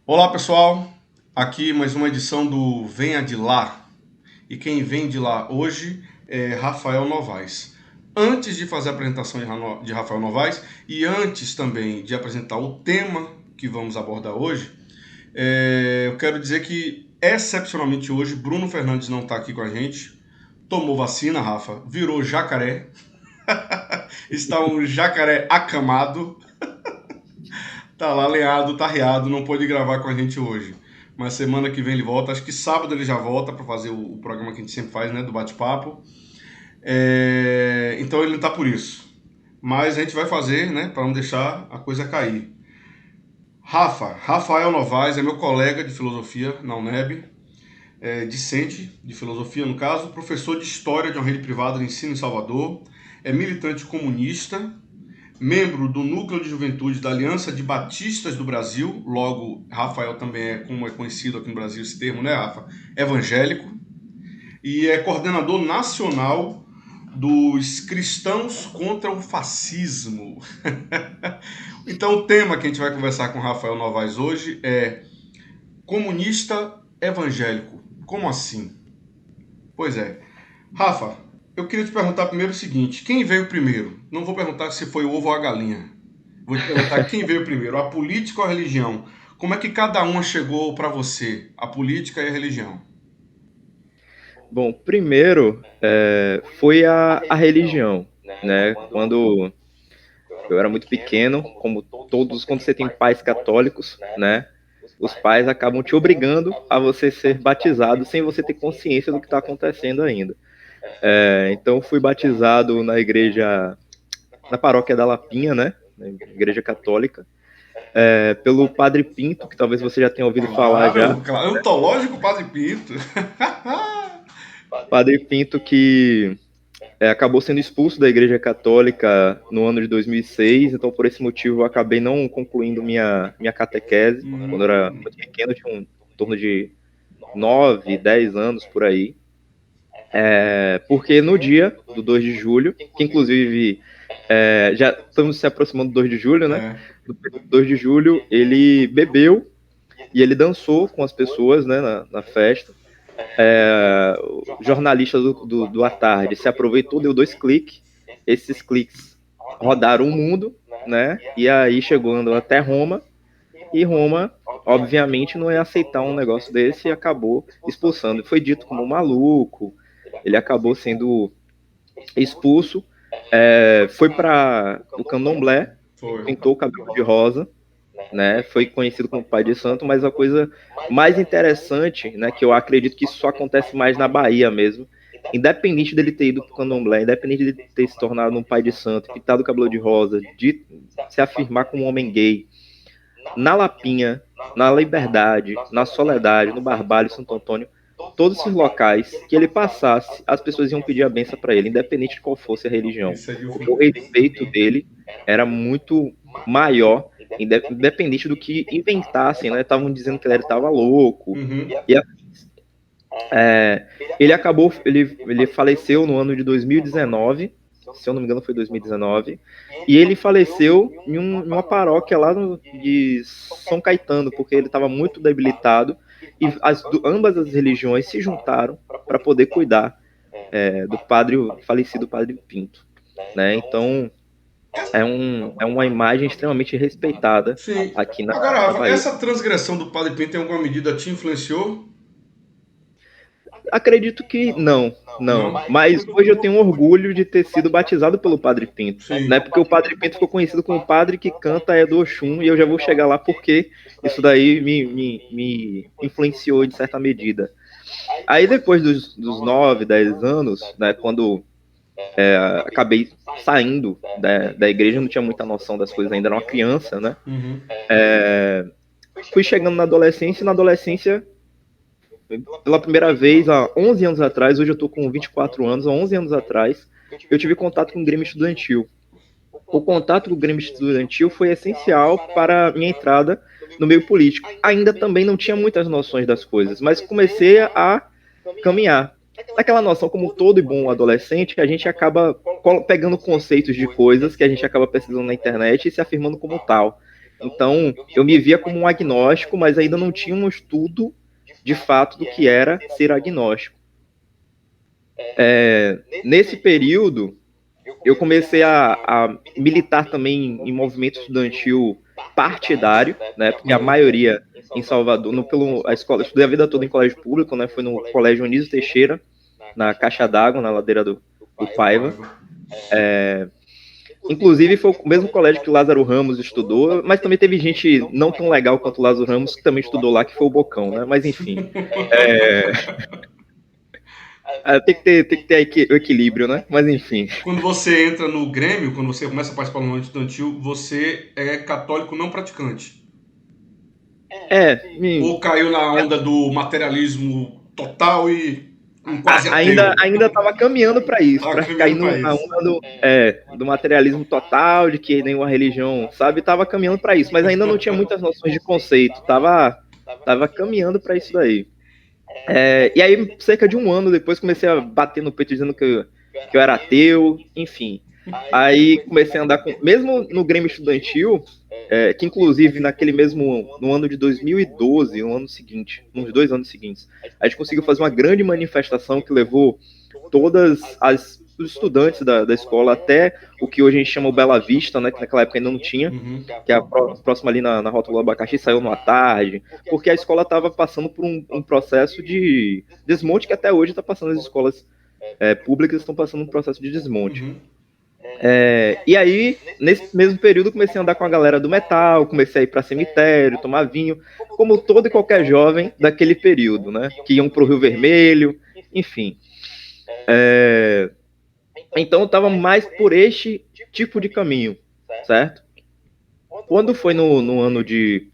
Olá pessoal, aqui mais uma edição do Venha de Lá. E quem vem de lá hoje é Rafael Novaes. Antes de fazer a apresentação de Rafael Novaes e antes também de apresentar o tema que vamos abordar hoje, eu quero dizer que excepcionalmente hoje Bruno Fernandes não está aqui com a gente. Tomou vacina, Rafa, virou jacaré, está um jacaré acamado. Tá lá leado, tá reado, não pôde gravar com a gente hoje. Mas semana que vem ele volta, acho que sábado ele já volta para fazer o programa que a gente sempre faz, né, do bate-papo. Então ele não tá por isso. Mas a gente vai fazer, né, para não deixar a coisa cair. Rafael Novaes é meu colega de filosofia na UNEB, discente de filosofia no caso, professor de história de uma rede privada de ensino em Salvador, é militante comunista, membro do Núcleo de Juventude da Aliança de Batistas do Brasil, logo Rafael também é, como é conhecido aqui no Brasil esse termo, né, Rafa? Evangélico, e é coordenador nacional dos Cristãos contra o Fascismo. Então o tema que a gente vai conversar com o Rafael Novaes hoje é comunista evangélico. Como assim? Pois é. Rafa, eu queria te perguntar primeiro o seguinte: quem veio primeiro? Não vou perguntar se foi o ovo ou a galinha. Vou te perguntar quem veio primeiro, a política ou a religião? Como é que cada uma chegou para você, a política e a religião? Bom, primeiro foi a religião, né? Quando eu era muito pequeno, como todos, quando você tem pais católicos, né? Os pais acabam te obrigando a você ser batizado sem você ter consciência do que está acontecendo ainda. Então, fui batizado na igreja, na paróquia da Lapinha, né? Na igreja católica, pelo Padre Pinto, que talvez você já tenha ouvido falar já. Claro, claro. Antológico Padre Pinto. Padre Pinto que acabou sendo expulso da Igreja Católica no ano de 2006, então por esse motivo eu acabei não concluindo minha catequese. Quando eu era muito pequeno, eu tinha em torno de 9, 10 anos por aí. Porque no dia do 2 de julho, que inclusive já estamos se aproximando do 2 de julho, né? É. No 2 de julho, ele bebeu e ele dançou com as pessoas, né, na festa. O jornalista do À Tarde se aproveitou, deu 2 cliques. Esses cliques rodaram o mundo, né? E aí chegando até Roma. E Roma, obviamente, não ia aceitar um negócio desse e acabou expulsando. Foi dito como um maluco. Ele acabou sendo expulso. Foi para o Candomblé, Foi. pintou o cabelo de rosa, né? Foi conhecido como pai de santo, mas a coisa mais interessante, né, que eu acredito que isso só acontece mais na Bahia mesmo, independente dele ter ido pro Candomblé, independente dele ter se tornado um pai de santo, pintado o cabelo de rosa, de se afirmar como um homem gay, na Lapinha, na Liberdade, na Soledade, no Barbalho, Santo Antônio, todos esses locais que ele passasse, as pessoas iam pedir a benção para ele, independente de qual fosse a religião, Isso é de porque o respeito dele era muito maior, independente do que inventassem, né? Estavam dizendo que ele estava louco. Uhum. E ele faleceu no ano de 2019, se eu não me engano foi 2019, e ele faleceu em uma paróquia lá de São Caetano, porque ele estava muito debilitado, e ambas as religiões se juntaram para poder cuidar do falecido padre Pinto, né? Então é uma imagem extremamente respeitada Sim. aqui Agora, na Rafa, Bahia. essa transgressão do Padre Pinto em alguma medida te influenciou? Acredito que não, não. Não? Mas hoje eu tenho orgulho de ter sido batizado pelo Padre Pinto, Sim. né? Porque o Padre Pinto ficou conhecido como o padre que canta é do Oxum, e eu já vou chegar lá porque isso daí me influenciou de certa medida. Aí depois dos 9, 10 anos, né, quando acabei saindo da igreja, eu não tinha muita noção das coisas ainda, era uma criança, né? Uhum. Fui chegando na adolescência, e na adolescência pela primeira vez há 11 anos atrás, hoje eu estou com 24 anos, há 11 anos atrás, eu tive contato com o Grêmio Estudantil. O contato com o Grêmio Estudantil foi essencial para a minha entrada no meio político. Ainda também não tinha muitas noções das coisas, mas comecei a caminhar. Aquela noção, como todo bom adolescente, que a gente acaba pegando conceitos de coisas que a gente acaba pesquisando na internet e se afirmando como tal. Então, eu me via como um agnóstico, mas ainda não tinha um estudo de fato do que era ser agnóstico. Nesse período, eu comecei a militar também em movimento estudantil partidário, né? Porque a maioria em Salvador, a escola, eu estudei a vida toda em colégio público, né? Foi no Colégio Anísio Teixeira, na Caixa d'Água, na ladeira do Paiva. Inclusive, foi o mesmo colégio que o Lázaro Ramos estudou, mas também teve gente não tão legal quanto o Lázaro Ramos que também estudou lá, que foi o Bocão, né? Mas enfim. Tem que ter o equilíbrio, né? Mas enfim. Quando você entra no Grêmio, quando você começa a participar do movimento estudantil, você é católico não praticante. Ou caiu na onda do materialismo total e quase ateu. Ainda estava caminhando para isso, para cair na onda do materialismo total, de que nenhuma religião, sabe, estava caminhando para isso, mas ainda não tinha muitas noções de conceito, estava caminhando para isso daí. E aí, cerca de um ano depois, comecei a bater no peito dizendo que eu era ateu, enfim. Aí comecei a andar mesmo no Grêmio Estudantil, que inclusive no ano de 2012, no ano seguinte, nos 2 anos seguintes, a gente conseguiu fazer uma grande manifestação que levou todas os estudantes da escola até o que hoje a gente chama o Bela Vista, né, que naquela época ainda não tinha, que é a próxima ali na Rota do Abacaxi, saiu numa tarde, porque a escola estava passando por um processo de desmonte que até hoje está passando, as escolas públicas estão passando um processo de desmonte. E aí, nesse mesmo período, comecei a andar com a galera do metal, comecei a ir para cemitério, tomar vinho, como todo e qualquer jovem daquele período, né, que iam para o Rio Vermelho, enfim. Então eu estava mais por este tipo de caminho, certo? Quando foi no ano de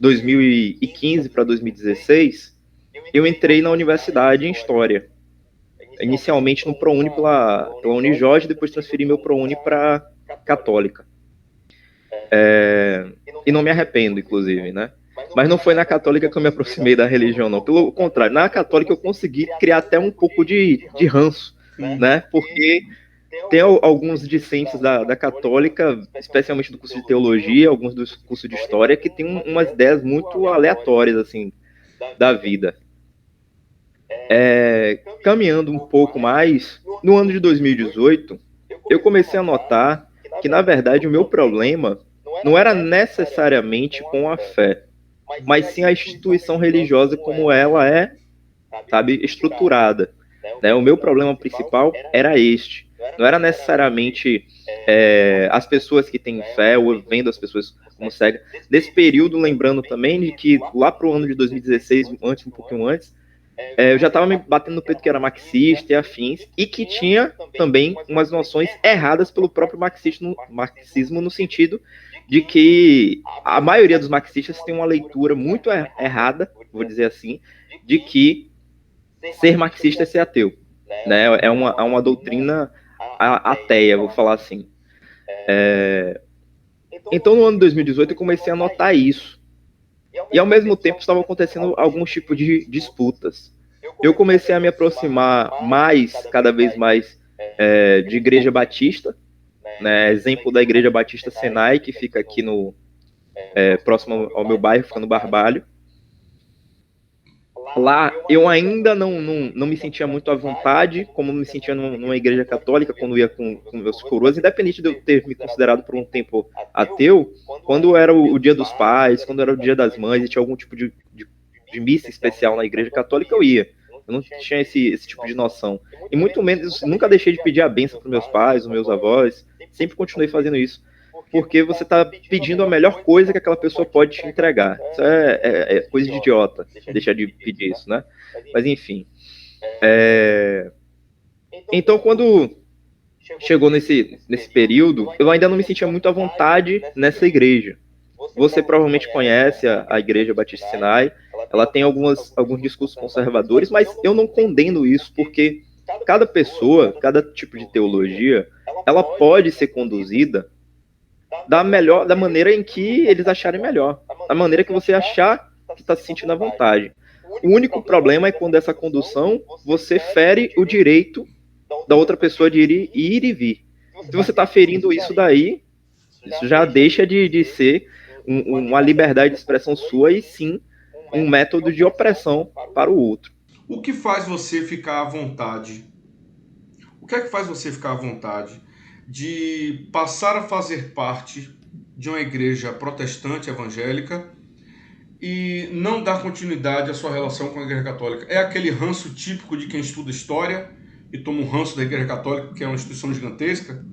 2015 para 2016, eu entrei na universidade em História. Inicialmente no ProUni pela Unijorge, depois transferi meu ProUni para Católica. E não me arrependo, inclusive, né? Mas não foi na Católica que eu me aproximei da religião, não. Pelo contrário, na Católica eu consegui criar até um pouco de ranço, né? Porque tem alguns discentes da Católica, especialmente do curso de Teologia, alguns dos cursos de História, que tem umas ideias muito aleatórias, assim, da vida. Caminhando um pouco mais, no ano de 2018, eu comecei a notar que, na verdade, o meu problema não era necessariamente com a fé, mas sim a instituição religiosa como ela é, sabe, estruturada. Né? O meu problema principal era este. Não era necessariamente as pessoas que têm fé, ou vendo as pessoas como cega. Nesse período, lembrando também de que lá para o ano de 2016, um pouquinho antes, eu já estava me batendo no peito que era marxista e afins, e que tinha também umas noções erradas pelo próprio marxismo, no sentido de que a maioria dos marxistas tem uma leitura muito errada, vou dizer assim, de que ser marxista é ser ateu. Né? É uma doutrina ateia, vou falar assim. Então, no ano de 2018, eu comecei a notar isso. E, ao mesmo tempo, estavam acontecendo alguns tipos de disputas. Eu comecei a me aproximar cada vez mais, de Igreja Batista, né? Exemplo da Igreja Batista Senai, que fica aqui próximo ao meu bairro, fica no Barbalho. Lá eu ainda não me sentia muito à vontade, como me sentia numa igreja católica, quando ia com meus coroas, independente de eu ter me considerado por um tempo ateu, quando era o Dia dos Pais, quando era o Dia das Mães, e tinha algum tipo de missa especial na igreja católica, eu ia. Eu não tinha esse tipo de noção. E muito menos, nunca deixei de pedir a bênção para meus pais, os meus avós, sempre continuei fazendo isso. Porque você está pedindo a melhor coisa que aquela pessoa pode te entregar. Isso é coisa de idiota, deixar de pedir isso, né? Mas, enfim. Então, quando chegou nesse período, eu ainda não me sentia muito à vontade nessa igreja. Você provavelmente conhece a Igreja Batista Sinai. Ela tem alguns discursos conservadores, mas eu não condeno isso, porque cada pessoa, cada tipo de teologia, ela pode ser conduzida da maneira em que eles acharem melhor, da maneira que você achar que está se sentindo à vontade. O único problema é quando essa condução você fere o direito da outra pessoa de ir e vir. Se você está ferindo isso daí, isso já deixa de ser uma liberdade de expressão sua, e sim um método de opressão para o outro. O que faz você ficar à vontade? O que é que faz você ficar à vontade de passar a fazer parte de uma igreja protestante evangélica e não dar continuidade à sua relação com a Igreja Católica? É aquele ranço típico de quem estuda história e toma um ranço da Igreja Católica, que é uma instituição gigantesca?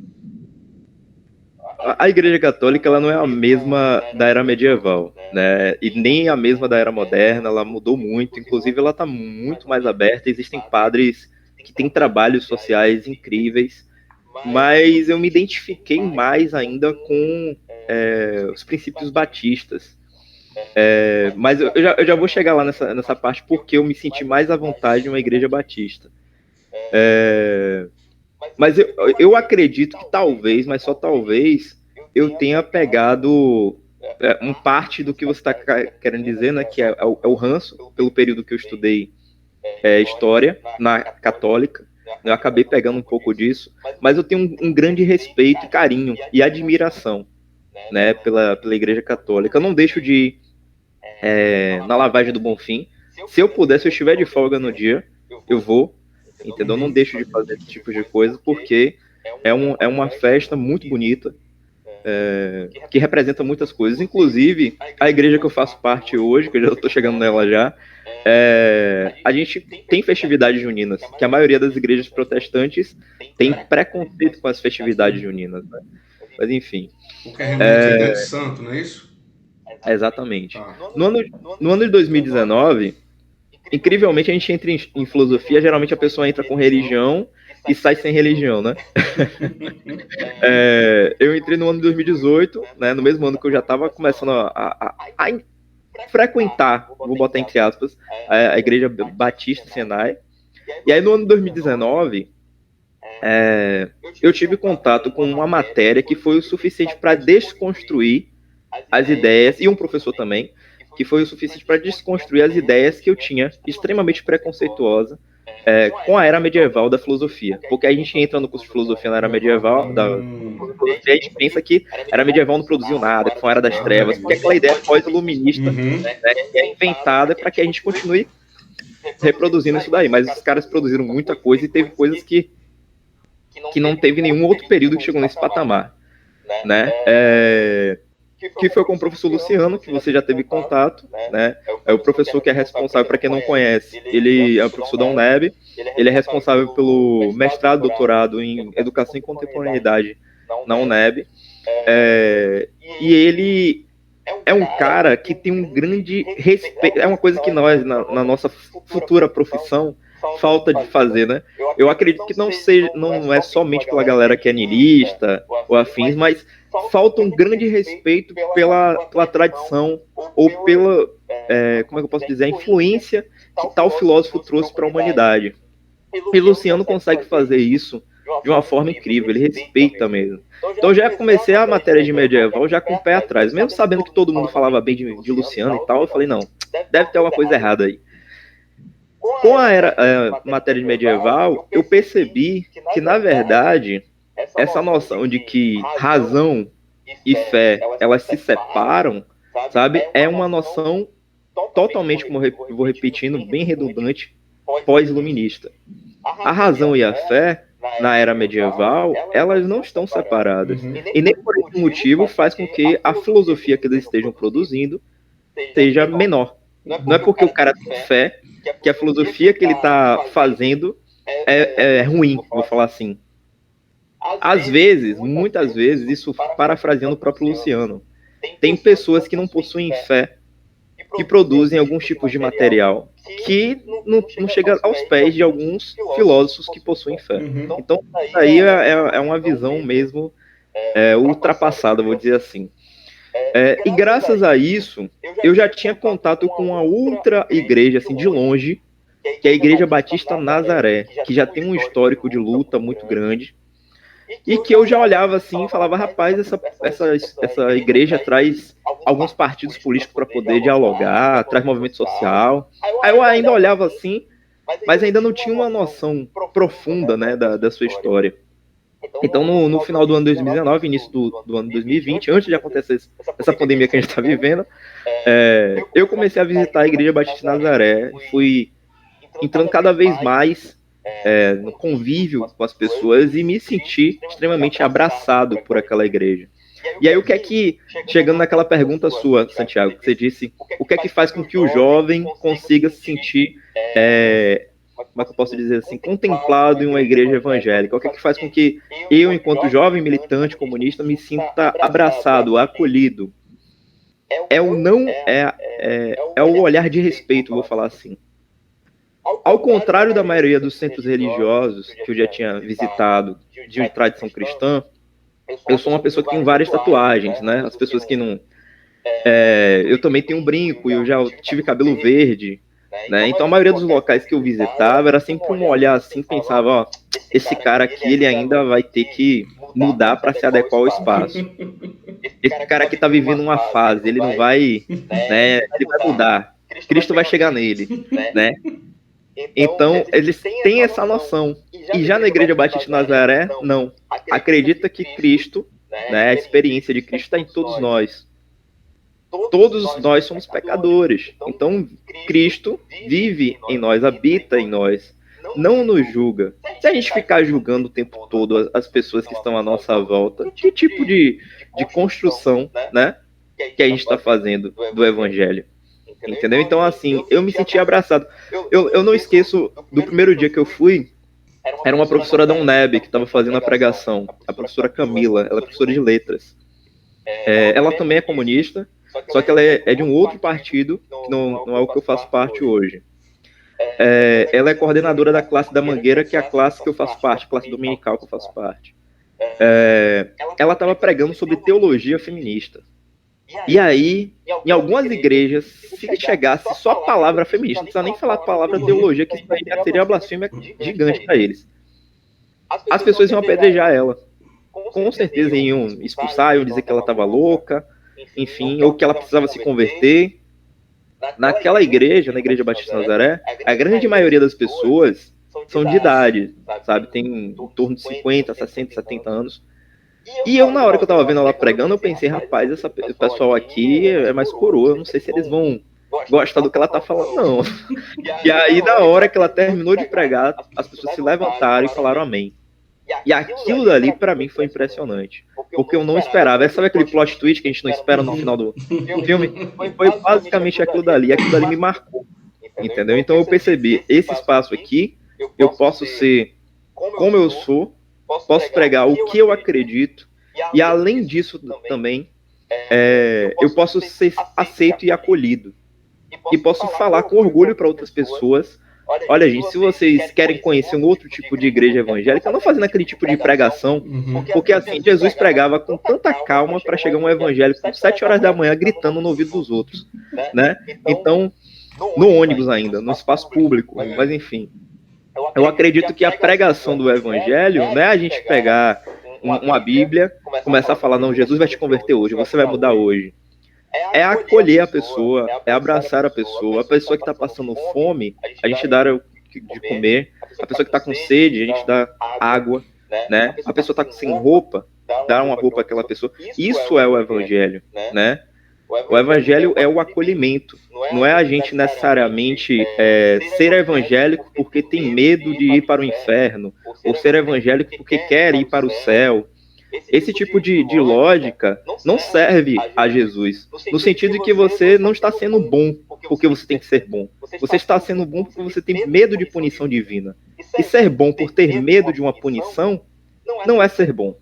A Igreja Católica, ela não é a mesma da era medieval, né? E nem a mesma da era moderna. Ela mudou muito. Inclusive, ela está muito mais aberta. Existem padres que têm trabalhos sociais incríveis, mas eu me identifiquei mais ainda com os princípios batistas. Mas eu já vou chegar lá nessa parte, porque eu me senti mais à vontade em uma igreja batista. Mas eu acredito que talvez, mas só talvez, eu tenha pegado um parte do que você está querendo dizer, né, que é o ranço, pelo período que eu estudei história na católica. Eu acabei pegando um pouco disso, mas eu tenho um grande respeito, carinho e admiração, né, pela Igreja Católica. Eu não deixo de ir na lavagem do Bonfim. Se eu puder, se eu estiver de folga no dia, eu vou, entendeu? Eu não deixo de fazer esse tipo de coisa, porque é uma festa muito bonita, que representa muitas coisas. Inclusive, a igreja que eu faço parte hoje, que eu já estou chegando nela já, a gente tem festividades juninas, que a maioria das igrejas protestantes tem preconceito com as festividades juninas, né? Mas enfim. O que remete à ideia de santo, não é isso? Exatamente. No ano de 2019, incrivelmente, a gente entra em filosofia. Geralmente a pessoa entra com religião e sai sem religião, né? Eu entrei no ano de 2018, né, no mesmo ano que eu já estava começando a frequentar, vou botar entre aspas, a Igreja Batista Senai. E aí no ano de 2019, eu tive contato com uma matéria que foi o suficiente para desconstruir as ideias, e um professor também, que foi o suficiente para desconstruir as ideias que eu tinha, extremamente preconceituosa, com a era medieval da filosofia. Porque a gente entra no curso de filosofia na era medieval, a gente pensa que a era medieval não produziu nada, que foi uma era das trevas, porque aquela ideia pós-iluminista, né, que é inventada para que a gente continue reproduzindo isso daí. Mas os caras produziram muita coisa, e teve coisas que não teve nenhum outro período que chegou nesse patamar, né? Que foi com o professor Luciano, que você já teve contato, né? É o professor que é responsável, para quem não conhece, ele é o professor da UNEB, ele é responsável pelo mestrado, doutorado em Educação e Contemporaneidade na UNEB, e ele é um cara que tem um grande respeito, é uma coisa que nós, na nossa futura profissão, falta de fazer, né? Eu acredito que não é somente pela galera que é niilista ou afins, mas falta um grande respeito pela tradição, ou pela, como é que eu posso dizer, a influência que tal filósofo trouxe para a humanidade. E Luciano consegue fazer isso de uma forma incrível, ele respeita mesmo. Então já comecei a matéria de medieval já com o pé atrás, mesmo sabendo que todo mundo falava bem de Luciano e tal, eu falei, não, deve ter alguma coisa errada aí. Com a matéria de medieval, eu percebi que, na verdade, essa noção de que razão e fé, elas se separam, sabe? É uma noção totalmente, como eu vou repetindo, bem redundante, pós-iluminista. A razão e a fé, na era medieval, elas não estão separadas. E nem por esse motivo faz com que a filosofia que eles estejam produzindo seja menor. Não é porque o cara tem fé que a filosofia que ele está fazendo é ruim, vou falar assim. Às vezes, muitas vezes, isso parafraseando o próprio Luciano, tem pessoas que não possuem fé, que produzem alguns tipos de material que não chega aos pés de alguns filósofos que possuem fé. Então, isso aí é uma visão mesmo ultrapassada, vou dizer assim. E graças a isso, eu já tinha contato com uma outra igreja, assim, de longe, que é a Igreja Batista Nazaré, que já tem um histórico de luta muito grande, e que eu já olhava assim e falava, rapaz, essa igreja traz alguns partidos políticos para poder dialogar, traz movimento social. Aí eu ainda olhava assim, mas ainda não tinha uma noção profunda, né, da sua história. Então, no final do ano 2019, início do ano 2020, antes de acontecer essa pandemia que a gente está vivendo, eu comecei a visitar a Igreja Batista de Nazaré, fui entrando cada vez mais no convívio com as pessoas e me senti extremamente abraçado por aquela igreja. E aí, o que é que, chegando naquela pergunta sua, Santiago, que você disse, o que é que faz com que o jovem consiga se sentir, como é que eu posso dizer assim, contemplado em uma igreja evangélica? O que é que faz com que eu, enquanto jovem militante comunista, me sinta abraçado, acolhido? É o olhar de respeito, vou falar assim. Ao contrário da maioria dos centros religiosos que eu já tinha visitado de tradição cristã, eu sou uma pessoa que tem várias tatuagens, né? As pessoas que não... eu também tenho um brinco, eu já tive cabelo verde, né? Então a maioria dos locais que eu visitava era sempre um olhar assim, pensava, ó, esse cara aqui ele ainda vai ter que mudar para se adequar ao espaço. Esse cara aqui tá vivendo uma fase, ele não vai, né? Ele vai mudar. Cristo vai chegar nele, né? Então, eles têm essa noção. E já na Igreja Batista de Nazaré, não. Acredita que Cristo, né, a experiência de Cristo está em todos nós. Todos nós somos pecadores. Então, Cristo vive em nós, habita em nós. Não nos julga. Se a gente ficar julgando o tempo todo as pessoas que estão à nossa volta, que tipo de construção, né, que a gente está fazendo do Evangelho? Entendeu? Então, assim, eu me senti abraçado. Eu não esqueço do primeiro dia que eu fui, era uma professora da UNEB que estava fazendo a pregação, a professora Camila, ela é professora de letras. Ela também é comunista, só que ela é de um outro partido, que não é o que eu faço parte hoje. Ela é coordenadora da classe da Mangueira, que é a classe que eu faço parte, a classe dominical que eu faço parte. Ela estava pregando sobre teologia feminista. E aí, em algumas igrejas, se chegasse só a palavra feminista, não precisa nem falar a palavra teologia, que isso aí seria uma blasfêmia gigante para eles. As pessoas iam apedrejar ela. Com certeza iam expulsar, iam dizer que ela estava louca, enfim, ou que ela precisava se converter. Naquela igreja, na Igreja Batista de Nazaré, a grande maioria das pessoas são de idade, sabe? Tem em torno de 50, 60, 70 anos. E eu, na hora que eu tava vendo ela pregando, eu pensei, rapaz, esse pessoal aqui é mais coroa, eu não sei se eles vão gostar do que ela tá falando, não. E aí, na hora que ela terminou de pregar, as pessoas se levantaram e falaram amém. E aquilo dali, pra mim, foi impressionante. Porque eu não esperava. Sabe aquele plot twist que a gente não espera no final do filme? Foi basicamente aquilo dali. E aquilo dali me marcou. Entendeu? Então eu percebi, esse espaço aqui, eu posso ser como eu sou, posso pregar o que eu acredito, e além disso também, eu posso ser aceito e acolhido. E posso falar com orgulho para outras pessoas. Olha, gente, se vocês querem conhecer um outro tipo de igreja evangélica, não fazendo aquele tipo de pregação, porque assim, Jesus pregava com tanta calma para chegar um evangélico às 7 horas da manhã gritando no ouvido dos outros, né? Então, no ônibus ainda, no espaço público, mas enfim. Eu acredito que a pregação do evangelho não é a gente pegar uma Bíblia, começar a falar, não, Jesus vai te converter hoje, você vai mudar hoje. É acolher a pessoa, é abraçar a pessoa que está passando fome, a gente dá de comer, a pessoa que está com sede, a gente dá água, né? A pessoa está sem roupa, dá uma roupa àquela pessoa. Isso é o evangelho, né? O evangelho é o acolhimento. Não é a gente necessariamente ser evangélico porque tem medo de ir para o inferno, ou ser evangélico porque quer ir para o céu. Esse tipo de lógica não serve a Jesus, no sentido de que você não está sendo bom porque você tem que ser bom. Você está sendo bom porque você tem medo de punição divina. E ser bom por ter medo de uma punição não é ser bom.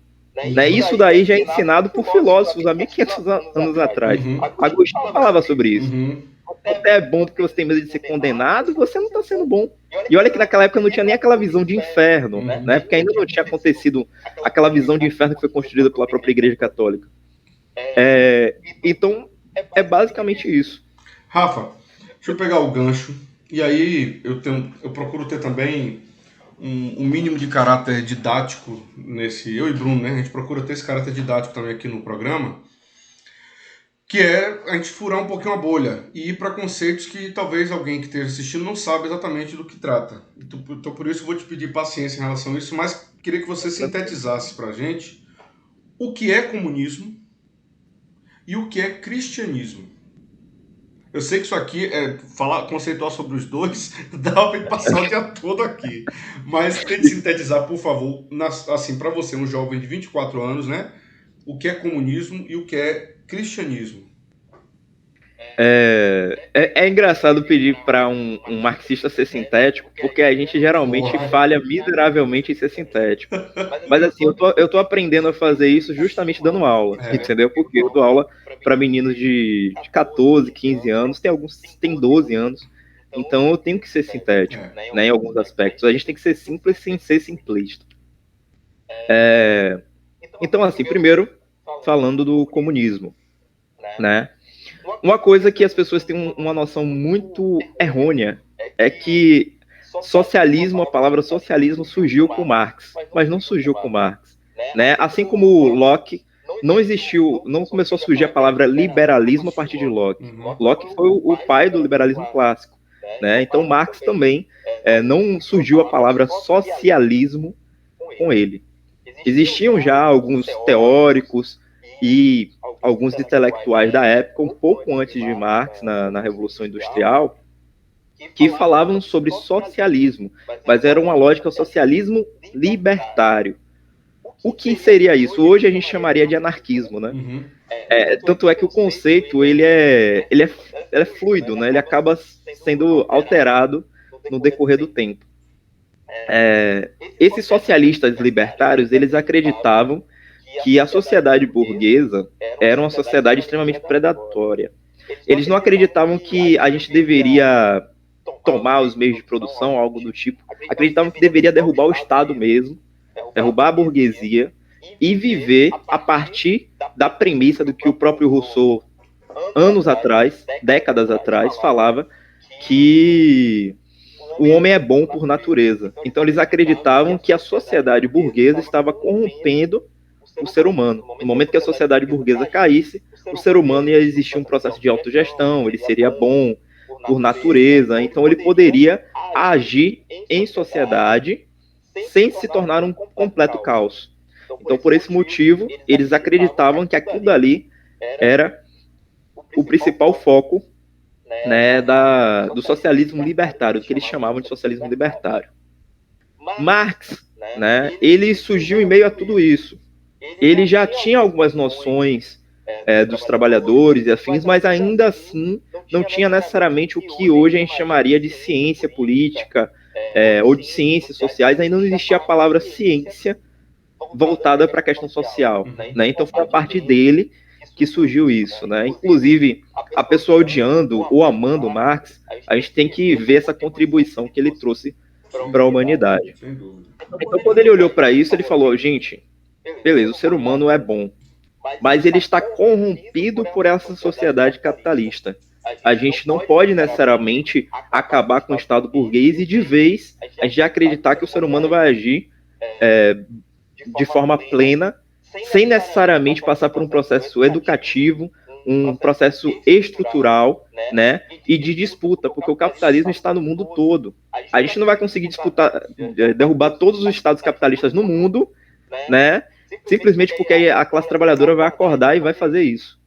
Né? Isso daí já é ensinado por filósofos há 1500 anos atrás. Agostinho falava sobre isso. Você é bom porque você tem medo de ser condenado, você não está sendo bom. E olha que naquela época não tinha nem aquela visão de inferno, né? Porque ainda não tinha acontecido aquela visão de inferno que foi construída pela própria Igreja Católica. Então, é basicamente isso. Rafa, deixa eu pegar o gancho. E aí, eu procuro ter também um mínimo de caráter didático nesse... Eu e Bruno, né? A gente procura ter esse caráter didático também aqui no programa, que é a gente furar um pouquinho a bolha e ir para conceitos que talvez alguém que esteja assistindo não sabe exatamente do que trata. Então por isso eu vou te pedir paciência em relação a isso, mas queria que você sintetizasse para a gente o que é comunismo e o que é cristianismo. Eu sei que isso aqui é falar conceitual sobre os dois, dá para passar o dia todo aqui. Mas tente sintetizar, por favor, assim, para você, um jovem de 24 anos, né? O que é comunismo e o que é cristianismo. É engraçado pedir para um marxista ser sintético, porque a gente geralmente falha miseravelmente em ser sintético. Mas assim, eu tô aprendendo a fazer isso justamente dando aula, entendeu? Porque eu dou aula para meninos de 14, 15 anos, tem alguns que têm 12 anos, então eu tenho que ser sintético, né, em alguns aspectos. A gente tem que ser simples sem ser simplista. Então, assim, primeiro, falando do comunismo, né? Uma coisa que as pessoas têm uma noção muito errônea é que socialismo, a palavra socialismo surgiu com Marx, mas não surgiu com Marx, né? Assim como Locke, não começou a surgir a palavra liberalismo a partir de Locke. Locke foi o pai do liberalismo clássico, né? Então Marx também não surgiu a palavra socialismo com ele. Existiam já alguns teóricos e alguns intelectuais da época, um pouco antes de Marx, na Revolução Industrial, que falavam sobre socialismo, mas era uma lógica socialismo libertário. O que seria isso? Hoje a gente chamaria de anarquismo, né? Tanto é que o conceito ele é fluido, né? Ele acaba sendo alterado no decorrer do tempo. Esses socialistas libertários, eles acreditavam que a sociedade burguesa era uma sociedade extremamente predatória. Eles não acreditavam que a gente deveria tomar os meios de produção, algo do tipo. Acreditavam que deveria derrubar o Estado mesmo, derrubar a burguesia e viver a partir da premissa do que o próprio Rousseau, anos atrás, décadas atrás, falava que o homem é bom por natureza. Então eles acreditavam que a sociedade burguesa estava corrompendo o ser humano. No momento que a sociedade burguesa caísse, o ser humano ia existir um processo de autogestão, ele seria bom por natureza, então ele poderia agir em sociedade sem se tornar um completo caos. Então, por esse motivo, eles acreditavam que aquilo dali era o principal foco, né, do socialismo libertário, que eles chamavam de socialismo libertário. Marx, né, ele surgiu em meio a tudo isso. Ele já tinha algumas noções dos trabalhadores e afins, mas ainda assim não tinha necessariamente o que hoje a gente chamaria de ciência política ou de ciências sociais. Ainda não existia a palavra ciência voltada para a questão social, né? Então foi a partir dele que surgiu isso, né? Inclusive, a pessoa odiando ou amando Marx, a gente tem que ver essa contribuição que ele trouxe para a humanidade. Então, quando ele olhou para isso, ele falou: gente, beleza, o ser humano é bom, mas ele está corrompido por essa sociedade capitalista. A gente não pode necessariamente acabar com o Estado burguês e, de vez, a gente acreditar que o ser humano vai agir de forma plena, sem necessariamente passar por um processo educativo, um processo estrutural, né, e de disputa, porque o capitalismo está no mundo todo. A gente não vai conseguir derrubar todos os estados capitalistas no mundo, né, simplesmente porque a classe trabalhadora vai acordar e vai fazer isso,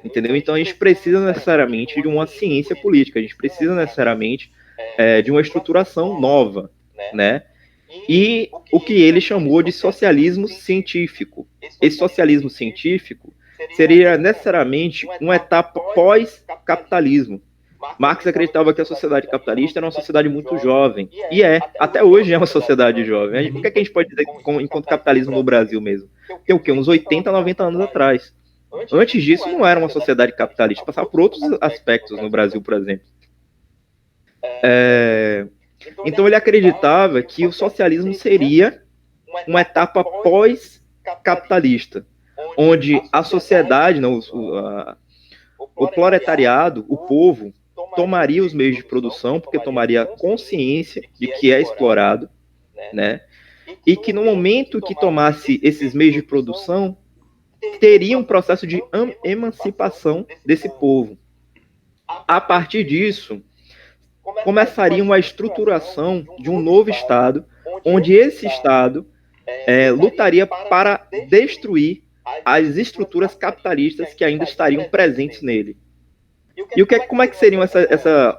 entendeu? Então a gente precisa necessariamente de uma ciência política, a gente precisa necessariamente de uma estruturação nova, né? E o que ele chamou de socialismo científico. Esse socialismo científico seria necessariamente uma etapa pós-capitalismo. Marx acreditava que a sociedade capitalista era uma sociedade muito jovem. E até hoje é uma sociedade jovem. O que a gente pode dizer enquanto capitalismo no Brasil mesmo? Tem o quê? Uns 80, 90 anos atrás. Antes disso, não era uma sociedade capitalista. Passava por outros aspectos no Brasil, por exemplo. Então ele acreditava que o socialismo seria uma etapa pós-capitalista, onde a sociedade, não, o proletariado, o povo, tomaria os meios de produção, porque tomaria consciência de que é explorado, né? E que no momento que tomasse esses meios de produção, teria um processo de emancipação desse povo. A partir disso, começaria uma estruturação de um novo Estado, onde esse Estado lutaria para destruir as estruturas capitalistas que ainda estariam presentes nele. E como é que seriam essa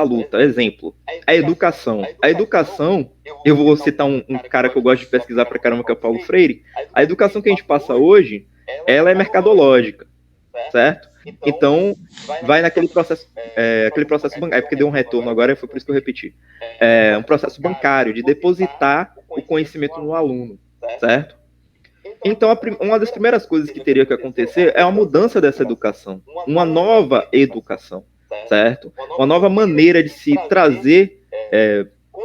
luta? Exemplo, a educação. A educação, eu vou citar um cara que eu gosto de pesquisar pra caramba, que é o Paulo Freire. A educação que a gente passa hoje, ela é mercadológica, certo? Então, vai naquele processo bancário, é porque deu um retorno agora, foi por isso que eu repeti. Um processo bancário, de depositar o conhecimento no aluno, certo? Então, uma das primeiras coisas que teria que acontecer é a mudança dessa educação, uma nova educação, certo? Uma nova maneira de se trazer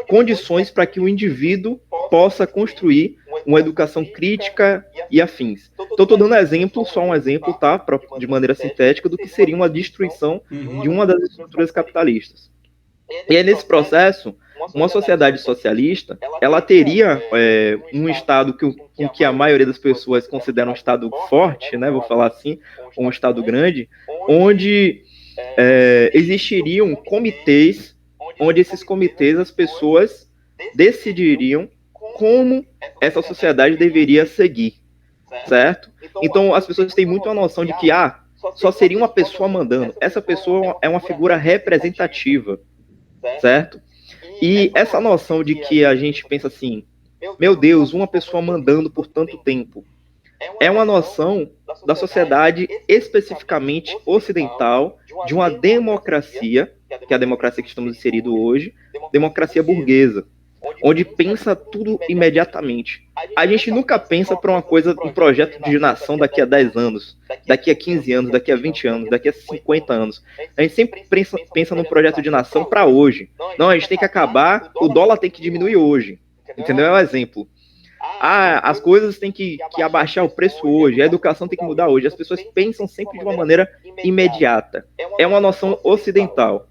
condições para que o indivíduo possa construir uma educação crítica e afins. Então, estou dando exemplo, só um exemplo, tá? De maneira sintética, do que seria uma destruição de uma das estruturas capitalistas. E aí, nesse processo, uma sociedade socialista, ela teria um Estado com que a maioria das pessoas considera um Estado forte, né, vou falar assim, um Estado grande, onde existiriam comitês, onde esses comitês as pessoas decidiriam como essa sociedade deveria seguir, certo? Então, as pessoas têm muito a noção de que, só seria uma pessoa mandando. Essa pessoa é uma figura representativa, certo? E essa noção de que a gente pensa assim, meu Deus, uma pessoa mandando por tanto tempo, é uma noção da sociedade especificamente ocidental, de uma democracia, que é a democracia que estamos inseridos hoje, democracia burguesa, onde pensa tudo imediatamente. A gente nunca pensa para um projeto de nação daqui a 10 anos, daqui a 15 anos, daqui a 20 anos, daqui a 50 anos. A gente sempre pensa num projeto de nação para hoje. Não, a gente tem que acabar, o dólar tem que diminuir hoje. Entendeu? É um exemplo. As coisas têm que abaixar o preço hoje, a educação tem que mudar hoje. As pessoas pensam sempre de uma maneira imediata. É uma noção ocidental.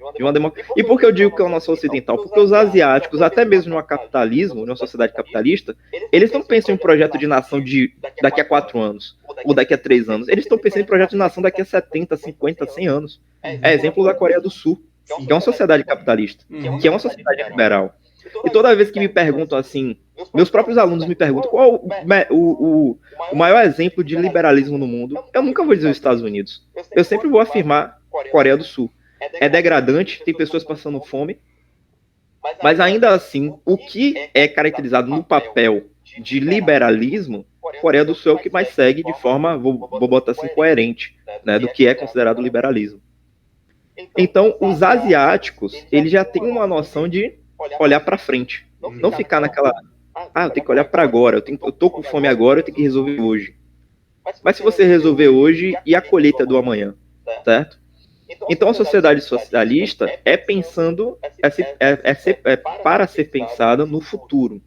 E por que eu digo que é uma noção ocidental? Porque os asiáticos, até mesmo no capitalismo, numa sociedade capitalista, eles não pensam em projeto de nação de daqui a 4 anos, ou daqui a 3 anos. Eles estão pensando em projeto de nação daqui a 70, 50, 100 anos. É exemplo da Coreia do Sul, que é uma sociedade capitalista, que é uma sociedade liberal. E toda vez que me perguntam assim, meus próprios alunos me perguntam qual o maior exemplo de liberalismo no mundo, eu nunca vou dizer os Estados Unidos. Eu sempre vou afirmar Coreia do Sul. É degradante, tem pessoas passando fome, mas ainda assim, o que é caracterizado no papel de liberalismo, Coreia do Sul é o que mais segue de forma, vou botar assim, coerente, né, do que é considerado liberalismo. Então, os asiáticos, eles já têm uma noção de olhar para frente, não ficar naquela, eu tenho que olhar para agora, eu tô com fome agora, eu tenho que resolver hoje. Mas se você resolver hoje, e a colheita do amanhã, certo? Então a sociedade socialista é pensando, para ser pensada no futuro,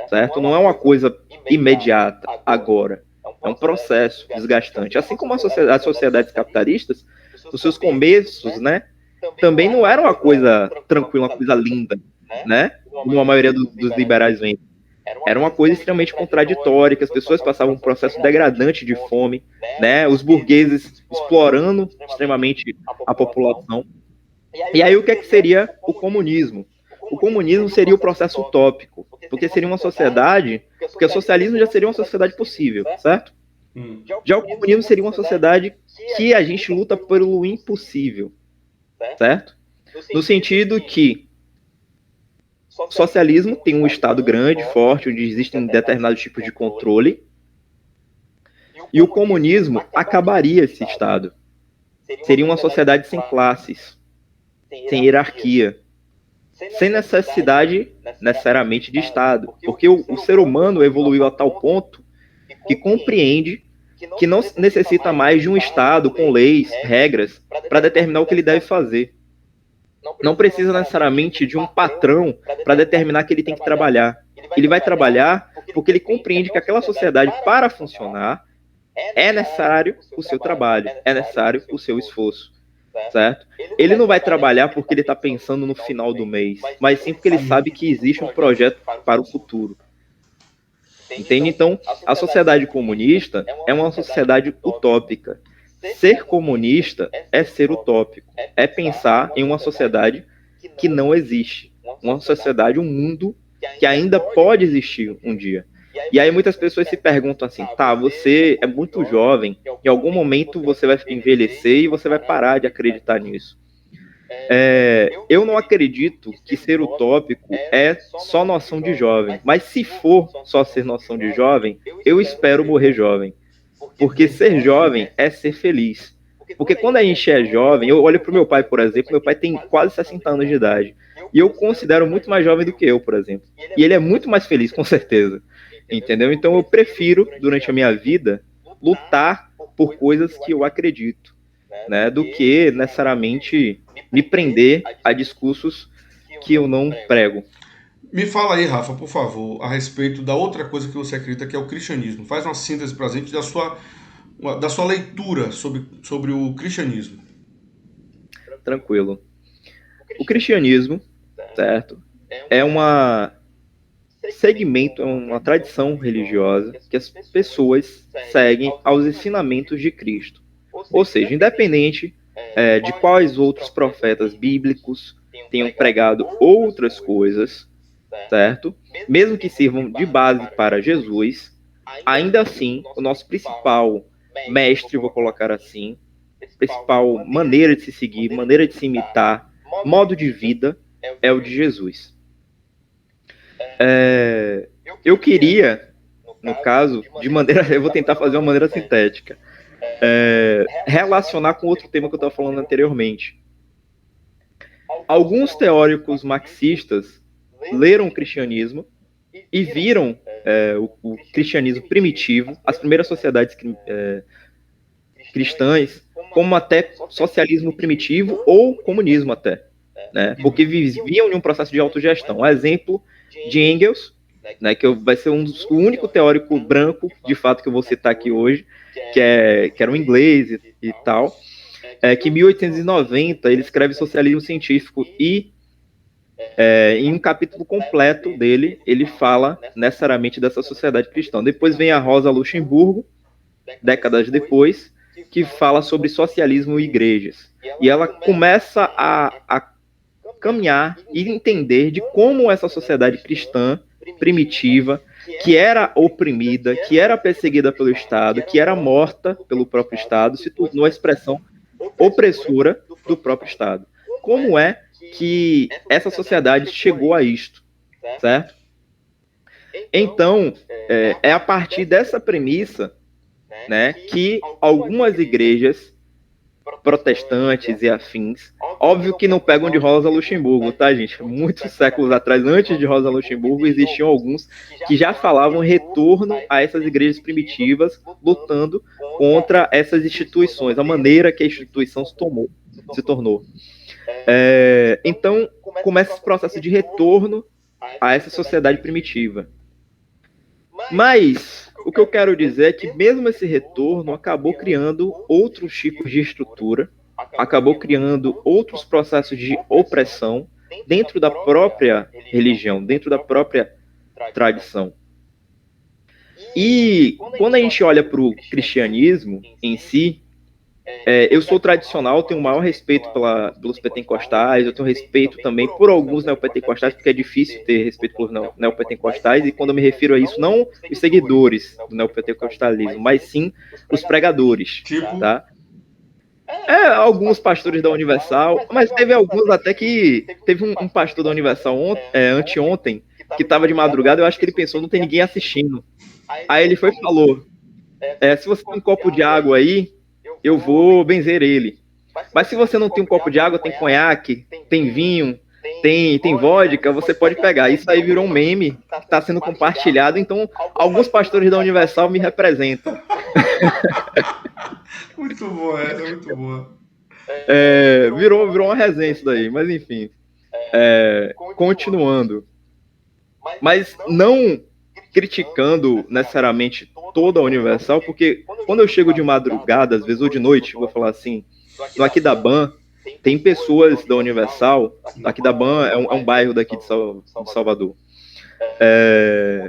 certo? Não é uma coisa imediata, agora. É um processo desgastante. Assim como as sociedades capitalistas, nos seus começos, né, também não era uma coisa tranquila, uma coisa linda, né? Como a maioria dos liberais vem. Era uma coisa extremamente contraditória, que as pessoas passavam um processo degradante de fome, né? Os burgueses explorando extremamente a população. E aí o que seria o comunismo? O comunismo seria o processo utópico, porque seria uma sociedade, porque o socialismo já seria uma sociedade possível, certo? Já o comunismo seria uma sociedade que a gente luta pelo impossível, certo? No sentido que o socialismo tem um Estado grande, forte, onde existem determinados tipos de controle, e o comunismo acabaria esse Estado. Seria uma sociedade sem classes, sem hierarquia, sem necessidade necessariamente de Estado, porque o ser humano evoluiu a tal ponto que compreende que não necessita mais de um Estado com leis, regras, para determinar o que ele deve fazer. Não precisa necessariamente de um patrão para determinar que ele tem que trabalhar. Ele vai trabalhar porque ele compreende que aquela sociedade, para funcionar, é necessário o seu trabalho, é necessário o seu esforço, certo? Ele não vai trabalhar porque ele está pensando no final do mês, mas sim porque ele sabe que existe um projeto para o futuro. Entende? Então, a sociedade comunista é uma sociedade utópica. Ser comunista é ser utópico, é pensar em uma sociedade que não existe, uma sociedade, um mundo que ainda pode existir um dia. E aí muitas pessoas se perguntam assim, tá, você é muito jovem, em algum momento você vai envelhecer e você vai parar de acreditar nisso. Eu não acredito que ser utópico é só noção de jovem, mas se for só ser noção de jovem, eu espero morrer jovem. Porque ser jovem é ser feliz. Porque quando a gente é jovem, eu olho para o meu pai, por exemplo, meu pai tem quase 60 anos de idade. E eu considero muito mais jovem do que eu, por exemplo. E ele é muito mais feliz, com certeza. Entendeu? Então eu prefiro, durante a minha vida, lutar por coisas que eu acredito, né? Do que necessariamente me prender a discursos que eu não prego. Me fala aí, Rafa, por favor, a respeito da outra coisa que você acredita que é o cristianismo. Faz uma síntese pra gente da sua leitura sobre o cristianismo. Tranquilo. O cristianismo, certo? É uma segmento, é uma tradição religiosa que as pessoas seguem aos ensinamentos de Cristo. Ou seja, independente de quais outros profetas bíblicos tenham pregado outras coisas, certo? Mesmo que sirvam de base para Jesus, ainda assim, o nosso principal mestre, vou colocar assim, principal maneira de se seguir, maneira de se imitar, modo de vida, é o de Jesus. Eu queria, no caso, eu vou tentar fazer uma maneira sintética, relacionar com outro tema que eu estava falando anteriormente. Alguns teóricos marxistas leram o cristianismo e viram o cristianismo primitivo, as primeiras sociedades cristãs, como até socialismo primitivo ou comunismo até, né? Porque viviam em um processo de autogestão. Um exemplo de Engels, né, que vai ser o único teórico branco, de fato, que eu vou citar aqui hoje, que era um inglês e tal, que em 1890 ele escreve Socialismo Científico e em um capítulo completo dele, ele fala necessariamente dessa sociedade cristã. Depois vem a Rosa Luxemburgo, décadas depois, que fala sobre socialismo e igrejas. E ela começa a caminhar e entender de como essa sociedade cristã primitiva, que era oprimida, que era perseguida pelo Estado, que era morta pelo próprio Estado, se tornou a expressão opressora do próprio Estado. Como é que essa sociedade chegou a isto, certo? Então, é a partir dessa premissa, né, que algumas igrejas protestantes e afins, óbvio que não pegam de Rosa Luxemburgo, tá, gente? Muitos séculos atrás, antes de Rosa Luxemburgo, existiam alguns que já falavam retorno a essas igrejas primitivas, lutando contra essas instituições, a maneira que a instituição se tornou. Então, começa esse processo de retorno a essa sociedade primitiva. Mas o que eu quero dizer é que mesmo esse retorno acabou criando outros tipos de estrutura, acabou criando outros processos de opressão dentro da própria religião, dentro da própria tradição. E quando a gente olha para o cristianismo em si, eu sou tradicional, tenho o maior respeito pelos pentecostais, eu tenho respeito também por alguns neopentecostais, porque é difícil ter respeito pelos neopentecostais, e quando eu me refiro a isso, não os seguidores do neopentecostalismo, mas sim os pregadores, tá? Alguns pastores da Universal, mas teve alguns até que... Teve um pastor da Universal anteontem, que estava de madrugada, eu acho que ele pensou, não tem ninguém assistindo. Aí ele foi e falou, se você tem um copo de água aí, eu vou benzer ele. Mas se você não tem um copo de água, tem conhaque, tem vinho, tem vodka, você pode pegar. Isso aí virou um meme que está sendo compartilhado, então alguns pastores da Universal me representam. Muito boa essa, muito boa. Virou uma resenha isso daí, mas enfim. Continuando. Mas não criticando necessariamente toda a Universal, porque quando eu chego de madrugada, às vezes, ou de noite, vou falar assim, no Aquidabã, tem pessoas da Universal, Aquidabã é um bairro daqui de Salvador,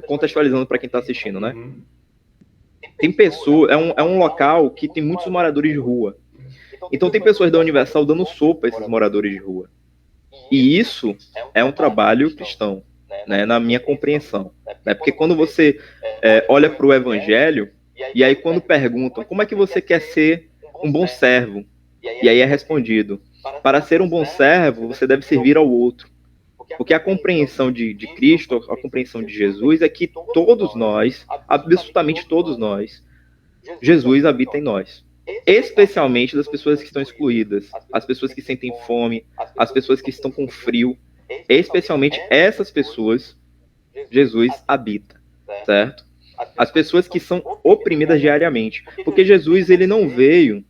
contextualizando para quem está assistindo, né? Tem pessoas, é um local que tem muitos moradores de rua. Então tem pessoas da Universal dando sopa a esses moradores de rua. E isso é um trabalho cristão, né, na minha compreensão. Né? Porque quando você olha para o Evangelho, e aí quando perguntam como é que você quer ser um bom servo, e aí é respondido, para ser um bom servo, você deve servir ao outro. Porque a compreensão de Cristo, a compreensão de Jesus é que todos nós, absolutamente todos nós, Jesus habita em nós. Especialmente das pessoas que estão excluídas, as pessoas que sentem fome, as pessoas que estão com frio. Especialmente essas pessoas, Jesus habita, certo? As pessoas que são oprimidas diariamente. Porque Jesus, ele não veio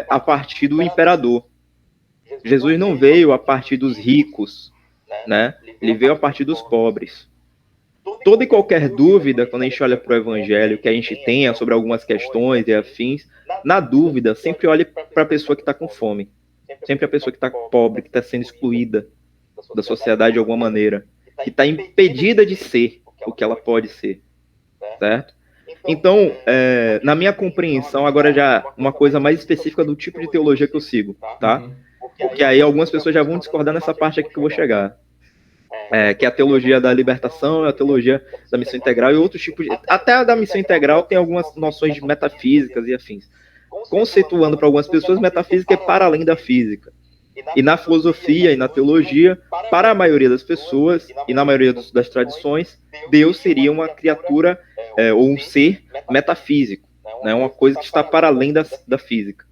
a partir do imperador. Jesus não veio a partir dos ricos, né? Ele veio a partir dos pobres. Toda e qualquer dúvida, quando a gente olha para o Evangelho, que a gente tenha sobre algumas questões e afins, na dúvida, sempre olhe para a pessoa que está com fome. Sempre a pessoa que está pobre, que está sendo excluída da sociedade de alguma maneira, que está impedida de ser o que ela pode ser, certo? Então, na minha compreensão, agora já uma coisa mais específica do tipo de teologia que eu sigo, tá? Porque aí algumas pessoas já vão discordar nessa parte aqui que eu vou chegar. Que é a teologia da libertação, a teologia da missão integral e outros tipos de... Até a da missão integral tem algumas noções de metafísicas e afins. Conceituando para algumas pessoas, metafísica é para além da física. E na filosofia e na teologia, para a maioria das pessoas e na maioria das tradições, Deus seria uma criatura ou um ser metafísico, né? Uma coisa que está para além da física.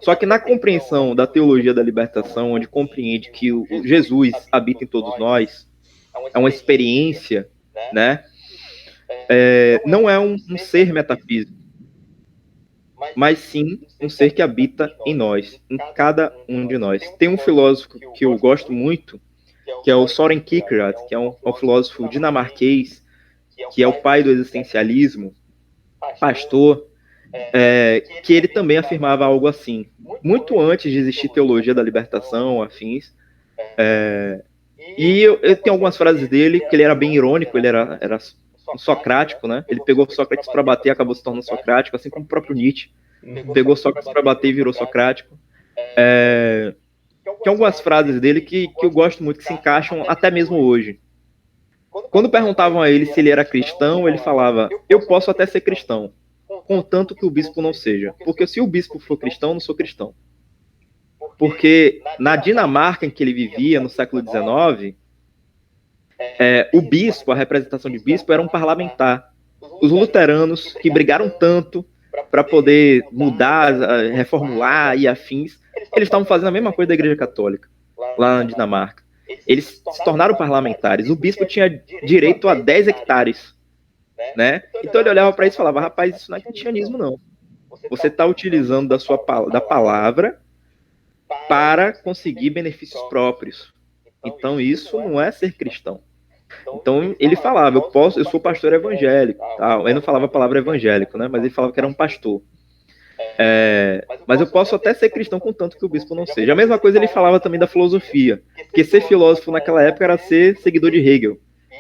Só que na compreensão da teologia da libertação, onde compreende que o Jesus habita em todos nós, é uma experiência, né? Não é um ser metafísico, mas sim um ser que habita em nós, em cada um de nós. Tem um filósofo que eu gosto muito, que é o Søren Kierkegaard, que é um filósofo dinamarquês, que é o pai do existencialismo, pastor, que ele também afirmava algo assim. Muito antes de existir teologia da libertação, afins, e eu tenho algumas frases dele, que ele era bem irônico, ele era um socrático, né? Ele pegou Sócrates para bater e acabou se tornando socrático, assim como o próprio Nietzsche. Pegou Sócrates para bater e virou socrático. Tem algumas frases dele que eu gosto muito, que se encaixam até mesmo hoje. Quando perguntavam a ele se ele era cristão, ele falava, eu posso até ser cristão, contanto que o bispo não seja. Porque se o bispo for cristão, eu não sou cristão. Porque na Dinamarca em que ele vivia, no século XIX, o bispo, a representação de bispo, era um parlamentar. Os luteranos, que brigaram tanto para poder mudar, reformular e afins, eles estavam fazendo a mesma coisa da Igreja Católica, lá na Dinamarca. Eles se tornaram parlamentares. O bispo tinha direito a 10 hectares. Né? Então ele olhava para isso e falava, rapaz, isso não é cristianismo, não. Você está utilizando da palavra para conseguir benefícios próprios. Então isso não é ser cristão. Então ele falava, eu sou pastor evangélico. Tá? Ele não falava a palavra evangélico, né? Mas ele falava que era um pastor. Mas eu posso até ser cristão contanto que o bispo não seja. A mesma coisa ele falava também da filosofia. Porque ser filósofo naquela época era ser seguidor de Hegel.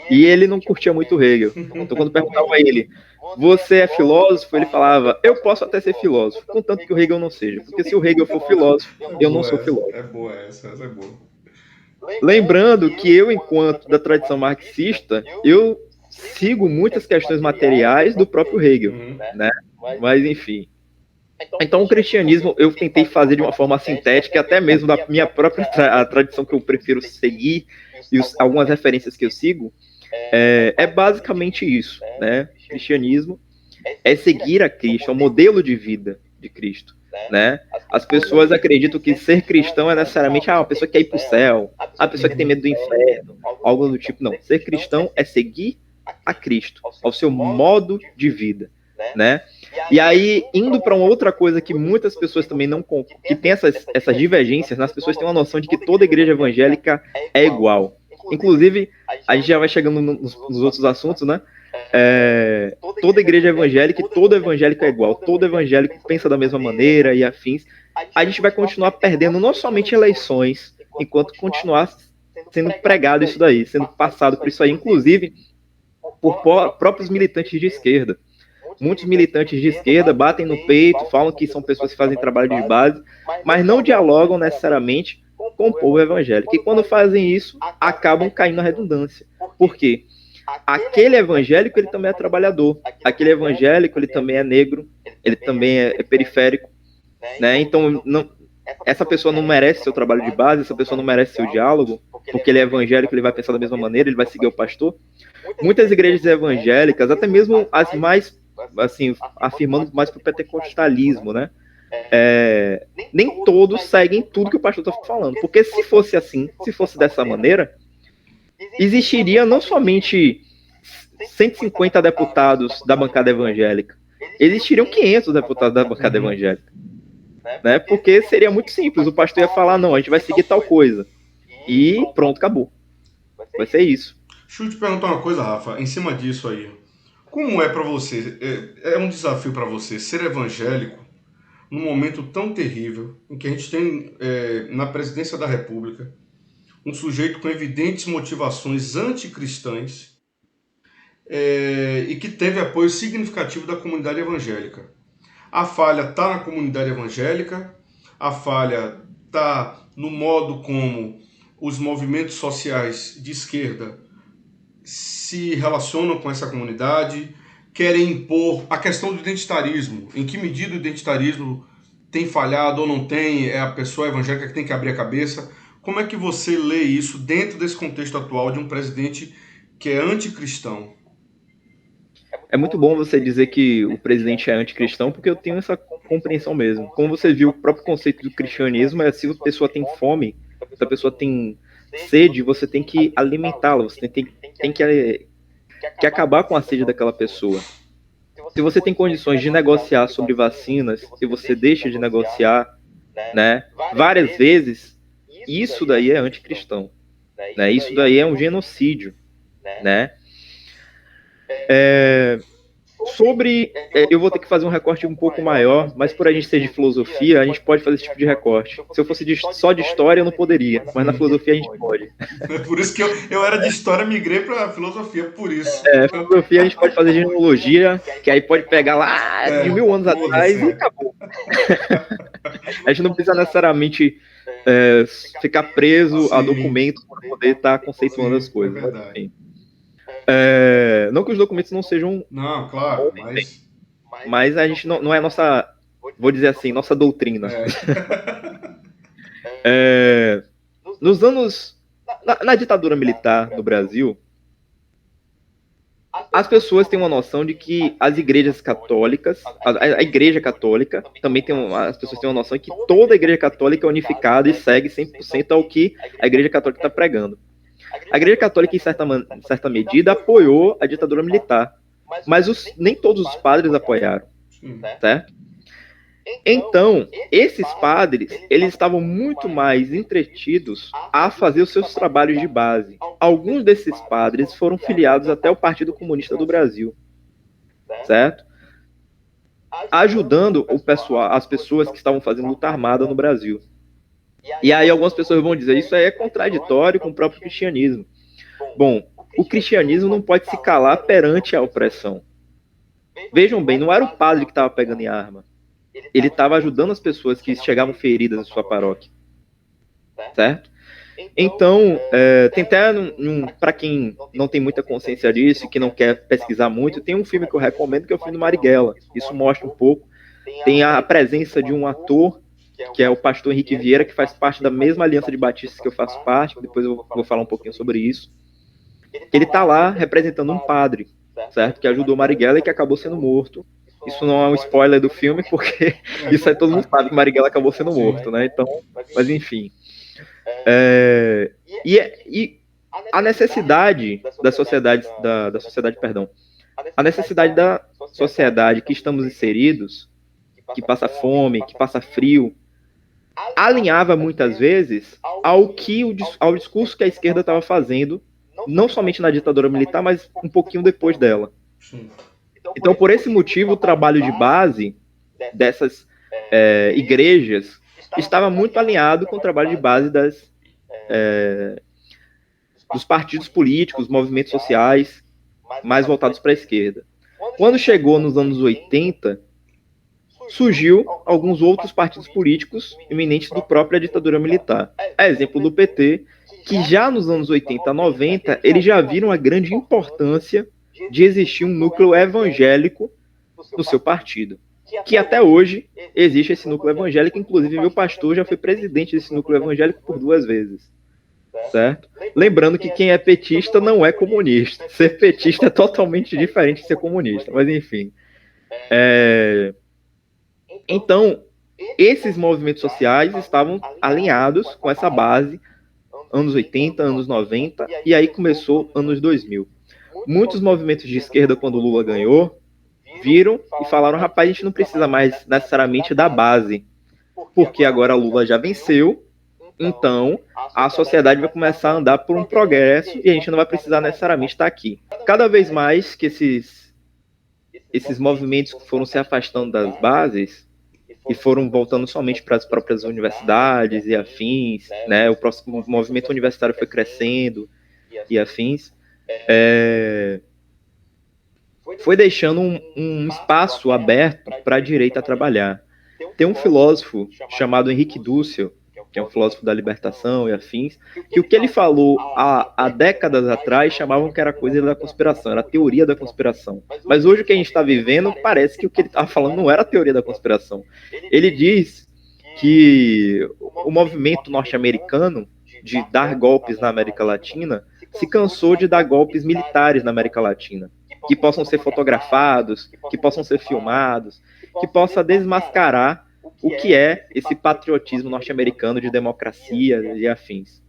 E ele não curtia muito Hegel. Então quando perguntava a ele, você é filósofo? Ele falava, eu posso até ser filósofo, contanto que o Hegel não seja. Porque se o Hegel for filósofo, eu não sou filósofo. É boa essa é boa. Lembrando que eu, enquanto da tradição marxista, eu sigo muitas questões materiais do próprio Hegel, né? Mas enfim. Então o cristianismo eu tentei fazer de uma forma sintética, até mesmo da minha própria a tradição que eu prefiro seguir e algumas referências que eu sigo, é basicamente isso, né? O cristianismo é seguir a Cristo, é o modelo de vida de Cristo, né? As pessoas acreditam que ser cristão é necessariamente uma pessoa que quer ir para o céu, a pessoa que tem medo do inferno, algo do tipo. Não, ser cristão é seguir a Cristo, ao seu modo de vida, né? E aí, indo para uma outra coisa que muitas pessoas também não... que tem essas divergências, as pessoas têm uma noção de que toda igreja evangélica é igual. Inclusive, a gente já vai chegando nos outros assuntos, né? Toda igreja evangélica e todo evangélico é igual. Todo evangélico pensa da mesma maneira e afins. A gente vai continuar perdendo não somente eleições, enquanto continuar sendo pregado isso daí, sendo passado por isso aí, inclusive por próprios militantes de esquerda. Muitos militantes de esquerda batem no peito, falam que são pessoas que fazem trabalho de base, mas não dialogam necessariamente com o povo evangélico. E quando fazem isso, acabam caindo na redundância. Por quê? Aquele evangélico, ele também é trabalhador. Aquele evangélico, ele também é negro, ele também é periférico, né? Então, essa pessoa não merece seu trabalho de base, essa pessoa não merece seu diálogo, porque ele é evangélico, ele vai pensar da mesma maneira, ele vai seguir o pastor. Muitas igrejas evangélicas, até mesmo as mais, assim, afirmando mais para o pentecostalismo, né? Nem todos seguem tudo que o pastor está falando, porque se fosse assim, se fosse dessa maneira, existiria não somente 150 deputados da bancada evangélica, existiriam 500 deputados da bancada evangélica, né? Porque seria muito simples, o pastor ia falar, não, a gente vai seguir tal coisa, e pronto, acabou. Vai ser isso. Deixa eu te perguntar uma coisa, Rafa, em cima disso aí. Como é para você, é um desafio para você ser evangélico num momento tão terrível em que a gente tem na presidência da República um sujeito com evidentes motivações anticristãs e que teve apoio significativo da comunidade evangélica. A falha está na comunidade evangélica, a falha está no modo como os movimentos sociais de esquerda se relacionam com essa comunidade, querem impor a questão do identitarismo. Em que medida o identitarismo tem falhado ou não tem, é a pessoa evangélica que tem que abrir a cabeça. Como é que você lê isso dentro desse contexto atual de um presidente que é anticristão? É muito bom você dizer que o presidente é anticristão, porque eu tenho essa compreensão mesmo. Como você viu, o próprio conceito do cristianismo é se a pessoa tem fome, se a pessoa tem sede, você tem que alimentá-la, você tem que acabar com a sede daquela pessoa. Se você tem condições de negociar sobre vacinas, se você deixa de negociar, né, várias vezes, isso daí é anticristão, né? Isso daí é um genocídio, né? Eu vou ter que fazer um recorte um pouco maior, mas por a gente ser de filosofia, a gente pode fazer esse tipo de recorte. Se eu fosse só de história, eu não poderia, mas na filosofia a gente pode. É por isso que eu era de história, migrei para filosofia, por isso. Filosofia a gente pode fazer genealogia, que aí pode pegar lá de 1000 anos atrás e acabou. A gente não precisa necessariamente ficar preso a documentos para poder estar conceituando as coisas. Não que os documentos não sejam... Não, claro, mas a gente não é nossa, vou dizer assim, nossa doutrina. Nos anos... Na ditadura militar no Brasil, as pessoas têm uma noção de que as igrejas católicas, a igreja católica, também as pessoas têm uma noção de que toda a igreja católica é unificada e segue 100% ao que a igreja católica está pregando. A igreja católica, em certa medida, apoiou a ditadura militar, mas nem todos os padres apoiaram, certo? Então, esses padres, eles estavam muito mais entretidos a fazer os seus trabalhos de base. Alguns desses padres foram filiados até o Partido Comunista do Brasil, certo? Ajudando as pessoas que estavam fazendo luta armada no Brasil. E aí algumas pessoas vão dizer, isso aí é contraditório com o próprio cristianismo. Bom, o cristianismo não pode se calar perante a opressão. Vejam bem, não era o padre que estava pegando em arma. Ele estava ajudando as pessoas que chegavam feridas em sua paróquia. Certo? Então, tem até, para quem não tem muita consciência disso e que não quer pesquisar muito, tem um filme que eu recomendo, que é o filme do Marighella. Isso mostra um pouco. Tem a presença de um ator, que é o pastor Henrique Vieira, que faz parte da mesma aliança de batistas que eu faço parte, depois eu vou falar um pouquinho sobre isso. Ele está lá representando um padre, certo? Que ajudou Marighella e que acabou sendo morto. Isso não é um spoiler do filme, porque isso aí todo mundo sabe que Marighella acabou sendo morto, né? Então, mas enfim. E a necessidade da sociedade, a necessidade da sociedade que estamos inseridos, que passa fome, que passa frio, alinhava muitas vezes ao discurso que a esquerda estava fazendo, não somente na ditadura militar, mas um pouquinho depois dela. Então, por esse motivo, o trabalho de base dessas igrejas estava muito alinhado com o trabalho de base dos partidos políticos, movimentos sociais, mais voltados para a esquerda. Quando chegou nos anos 80, surgiu alguns outros partidos políticos eminentes do própria ditadura militar. A exemplo do PT, que já nos anos 80 90, eles já viram a grande importância de existir um núcleo evangélico no seu partido. Que até hoje existe esse núcleo evangélico, inclusive meu pastor já foi presidente desse núcleo evangélico por 2 vezes. Certo? Lembrando que quem é petista não é comunista. Ser petista é totalmente diferente de ser comunista, mas enfim. Então, esses movimentos sociais estavam alinhados com essa base, anos 80, anos 90, e aí começou anos 2000. Muitos movimentos de esquerda, quando o Lula ganhou, viram e falaram, rapaz, a gente não precisa mais necessariamente da base, porque agora Lula já venceu, então a sociedade vai começar a andar por um progresso e a gente não vai precisar necessariamente estar aqui. Cada vez mais que esses movimentos foram se afastando das bases e foram voltando somente para as próprias universidades e afins, né? O movimento universitário foi crescendo e afins, foi deixando um espaço aberto para a direita trabalhar. Tem um filósofo chamado Henrique Dussel, que é um filósofo da libertação e afins, que o que ele falou há décadas atrás chamavam que era coisa da conspiração, era a teoria da conspiração. Mas hoje o que a gente está vivendo parece que o que ele estava falando não era a teoria da conspiração. Ele diz que o movimento norte-americano de dar golpes na América Latina se cansou de dar golpes militares na América Latina, que possam ser fotografados, que possam ser filmados, que possa desmascarar o que é esse patriotismo norte-americano de democracia e afins.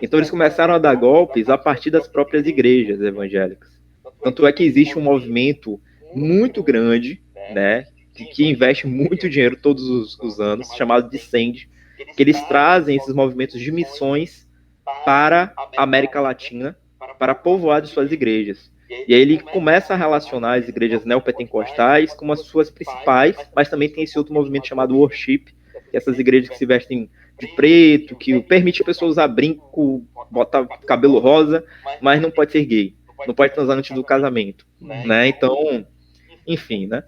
Então eles começaram a dar golpes a partir das próprias igrejas evangélicas. Tanto é que existe um movimento muito grande, né, que investe muito dinheiro todos os anos, chamado Descende, que eles trazem esses movimentos de missões para a América Latina, para povoar de suas igrejas. E aí ele começa a relacionar as igrejas neopentecostais como as suas principais, mas também tem esse outro movimento chamado Worship, que é essas igrejas que se vestem de preto, que permite a pessoa usar brinco, botar cabelo rosa, mas não pode ser gay, não pode transar antes do casamento, né? Então, enfim, né?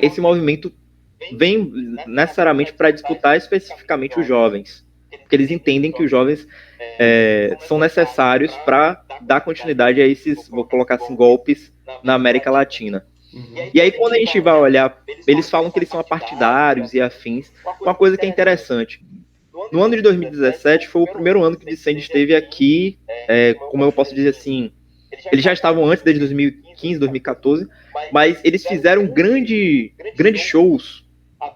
Esse movimento vem necessariamente para disputar especificamente os jovens, porque eles entendem que os jovens são necessários para dar continuidade a esses, vou colocar assim, golpes na América Latina. E aí, quando a gente vai olhar, eles falam que eles são apartidários e afins. Uma coisa que é interessante, no ano de 2017 foi o primeiro ano que o Descende esteve aqui, como eu posso dizer assim, eles já estavam antes, desde 2015, 2014, mas eles fizeram grandes shows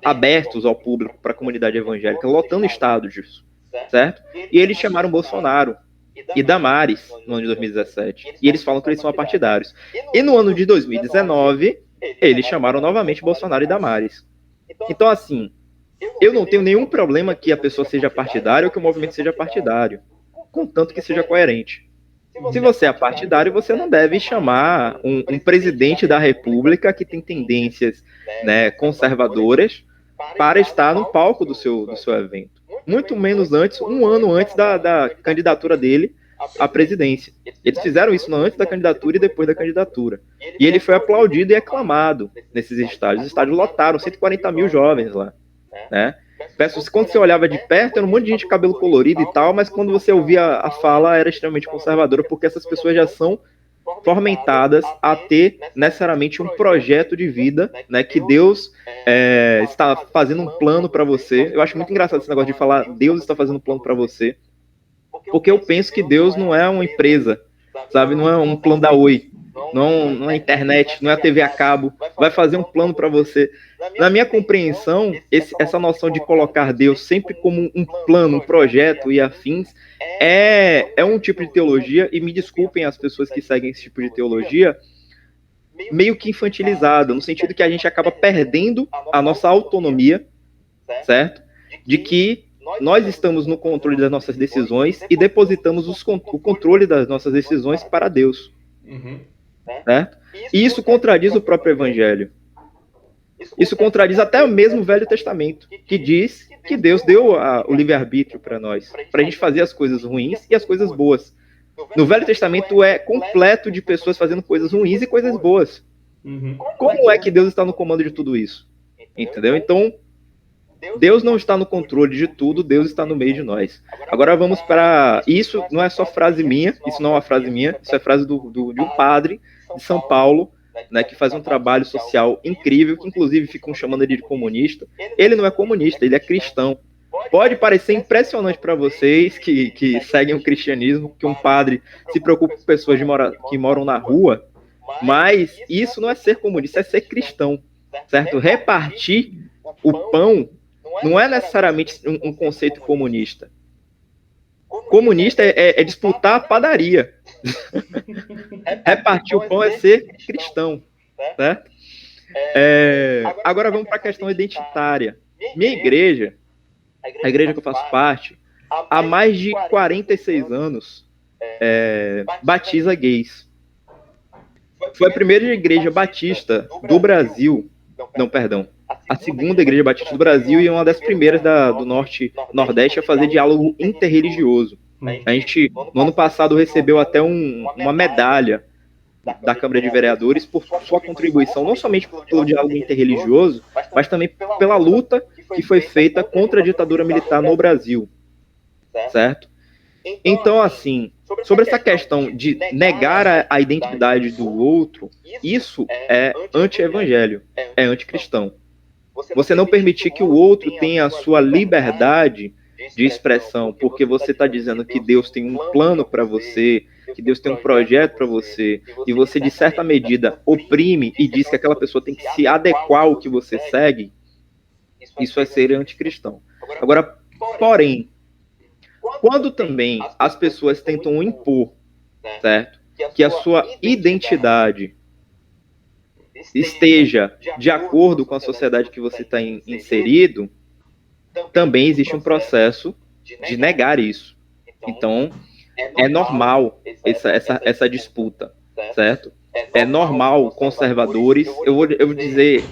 abertos ao público, para a comunidade evangélica, lotando estádios, certo? E eles chamaram Bolsonaro e Damares no ano de 2017. E eles falam que eles são apartidários. E no ano de 2019, eles chamaram novamente Bolsonaro e Damares. Então, assim, eu não tenho nenhum problema que a pessoa seja partidária ou que o movimento seja partidário, contanto que seja coerente. Se você é partidário, você não deve chamar um presidente da República que tem tendências, né, conservadoras para estar no palco do seu evento. Muito menos antes, um ano antes da candidatura dele à presidência. Eles fizeram isso antes da candidatura e depois da candidatura. E ele foi aplaudido e aclamado nesses estádios. Os estádios lotaram, 140 mil jovens lá, né? Quando você olhava de perto, era um monte de gente de cabelo colorido e tal, mas quando você ouvia a fala, era extremamente conservadora, porque essas pessoas já são fomentadas a ter necessariamente um projeto de vida, né, que Deus está fazendo um plano para você. Eu acho muito engraçado esse negócio de falar Deus está fazendo um plano para você, porque eu penso que Deus não é uma empresa, sabe? Não é um plano da Oi, não é a internet, não é a TV a cabo, vai fazer um plano para você. Na minha compreensão, essa noção de colocar Deus sempre como um plano, um projeto e afins, é um tipo de teologia, e me desculpem as pessoas que seguem esse tipo de teologia, meio que infantilizada, no sentido que a gente acaba perdendo a nossa autonomia, certo? De que nós estamos no controle das nossas decisões e depositamos o controle das nossas decisões para Deus. Certo? E isso contradiz o próprio Evangelho. Isso contradiz até o mesmo Velho Testamento, que diz que Deus deu o livre-arbítrio para nós, para a gente fazer as coisas ruins e as coisas boas. No Velho Testamento é completo de pessoas fazendo coisas ruins e coisas boas. Como é que Deus está no comando de tudo isso? Entendeu? Então, Deus não está no controle de tudo, Deus está no meio de nós. Agora vamos para... Isso não é só frase minha, isso não é uma frase minha, isso é frase de um padre de São Paulo, né, que faz um trabalho social incrível, que inclusive ficam chamando ele de comunista. Ele não é comunista, ele é cristão. Pode parecer impressionante para vocês que seguem o cristianismo, que um padre se preocupa com pessoas que moram na rua, mas isso não é ser comunista, é ser cristão, certo? Repartir o pão não é necessariamente um conceito comunista. Comunista é disputar a padaria. Repartir o pão é ser cristão, certo? Agora vamos para a questão identitária. Minha igreja, a igreja que eu faço parte, há mais de 46 anos, batiza gays. Foi a primeira igreja batista do Brasil, não, perdão, a segunda igreja batista do Brasil e uma das primeiras do Nordeste a fazer diálogo interreligioso. A gente, no ano passado, recebeu até uma medalha da Câmara de Vereadores por sua contribuição, não somente pelo diálogo interreligioso, mas também pela luta que foi feita contra a ditadura militar no Brasil, certo? Então, assim, sobre essa questão de negar a identidade do outro, isso é anti-evangelho, é anticristão. Você não permitir que o outro tenha a sua liberdade de expressão, porque você está dizendo que Deus tem um plano para você, que Deus tem um projeto para você, e você, de certa medida, oprime e diz que aquela pessoa tem que se adequar ao que você segue, isso é ser anticristão. Agora, porém, quando também as pessoas tentam impor, certo, que a sua identidade esteja de acordo com a sociedade que você está inserido, também existe um processo de negar isso. Então, é normal essa disputa, certo? É normal conservadores, eu vou dizer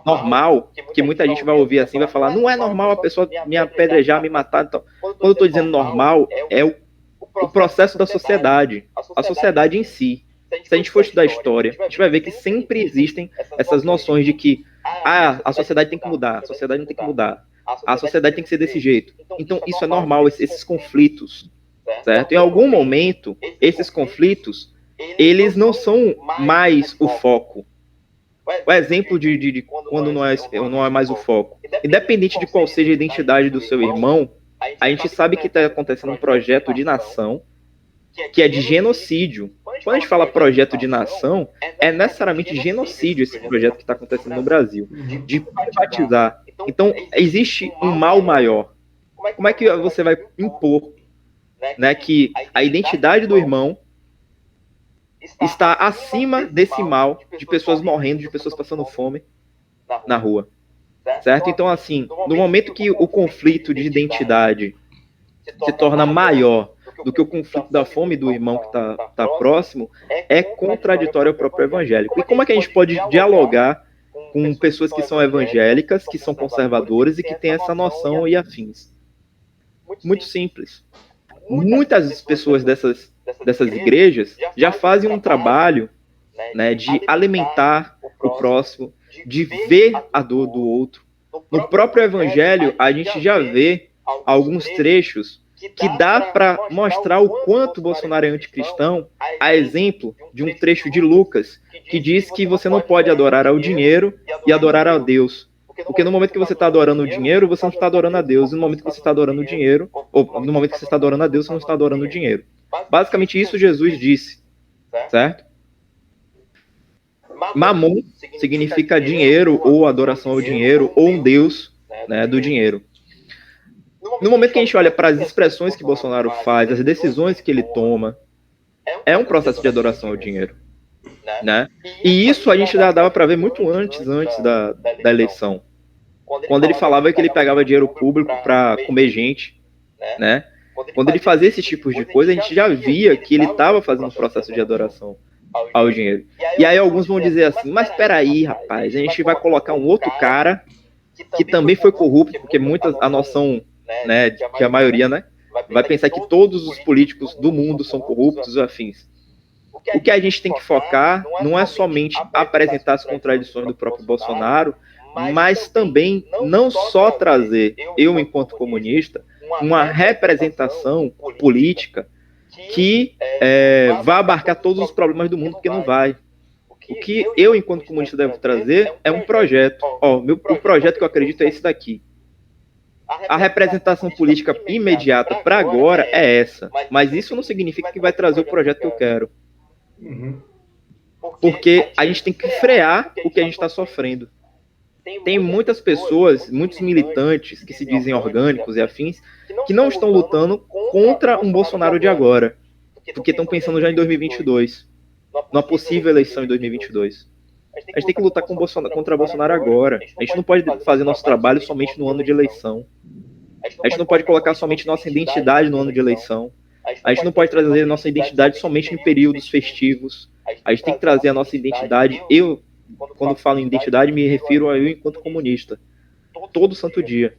normal, que muita gente vai ouvir assim, vai falar, não é normal a pessoa me apedrejar, me matar. Então, quando eu estou dizendo normal, é o processo da sociedade, a sociedade em si. Se a gente for estudar história, a gente vai ver que sempre existem essas noções de que a sociedade tem que mudar, a sociedade não tem que mudar, a sociedade tem que ser desse jeito. Então, isso é normal, esses conflitos, certo? Em algum momento, esses conflitos, eles não são mais o foco. O exemplo de quando não é mais o foco. Independente de qual seja a identidade do seu irmão, a gente sabe que está acontecendo um projeto de nação que é de genocídio. Quando a gente fala projeto de nação, é necessariamente genocídio esse projeto que está acontecendo no Brasil, de privatizar. Então, existe um mal maior. Como é que você vai impor, né, que a identidade do irmão está acima desse mal de pessoas morrendo, de pessoas passando fome na rua, certo? Então, assim, no momento que o conflito de identidade se torna maior do que o conflito da fome do irmão que está próximo, é contraditório ao próprio evangélico. E como é que a gente pode dialogar com pessoas que são evangélicas, que são conservadoras e que têm essa noção e afins? Muito simples. Muitas pessoas dessas igrejas já fazem um trabalho, né, de alimentar o próximo, de ver a dor do outro. No próprio evangelho, a gente já vê alguns trechos que dá para mostrar o quanto Bolsonaro é anticristão, a exemplo de um trecho de Lucas, que diz que você não pode adorar ao dinheiro e adorar a Deus. Porque no momento que você está adorando o dinheiro, você não está adorando a Deus. E no momento que você está adorando o dinheiro, ou no momento que você está adorando a Deus, você não está adorando o dinheiro. Basicamente isso Jesus disse, certo? Mamon significa dinheiro, ou adoração ao dinheiro, ou um Deus, né, do dinheiro. No momento que a gente olha para as expressões que Bolsonaro faz, as decisões que ele toma, é um processo de adoração ao dinheiro, né? E isso a gente já dava para ver muito antes da eleição. Quando ele falava que ele pegava dinheiro público para comer gente, né? Quando ele fazia esses tipos de coisa, a gente já via que ele estava fazendo um processo de adoração ao dinheiro. E aí alguns vão dizer assim, mas peraí, rapaz, a gente vai colocar um outro cara que também foi corrupto, porque a noção, né, que a maioria, né, vai pensar que todos os políticos do mundo são corruptos e afins. O que a gente tem que focar não é somente apresentar as contradições do próprio Bolsonaro, mas também não só trazer, eu enquanto comunista, uma representação política que vá abarcar todos os problemas do mundo, porque não vai. O que eu, enquanto comunista, devo trazer é um projeto. O projeto que eu acredito é esse daqui. A representação política imediata para agora é essa, mas isso não significa que vai trazer o projeto que eu quero. Porque a gente tem que frear o que a gente está sofrendo. Tem muitas pessoas, muitos militantes que se dizem orgânicos e afins, que não estão lutando contra um Bolsonaro de agora, porque estão pensando já em 2022, numa possível eleição em 2022. A gente tem que lutar contra Bolsonaro agora. A gente não pode fazer nosso trabalho somente no ano de eleição. A gente não pode colocar somente nossa identidade no ano de eleição. A gente não pode trazer nossa identidade somente em períodos festivos. A gente tem que trazer a nossa identidade. Eu, quando falo em identidade, me refiro a eu enquanto comunista. Todo santo dia.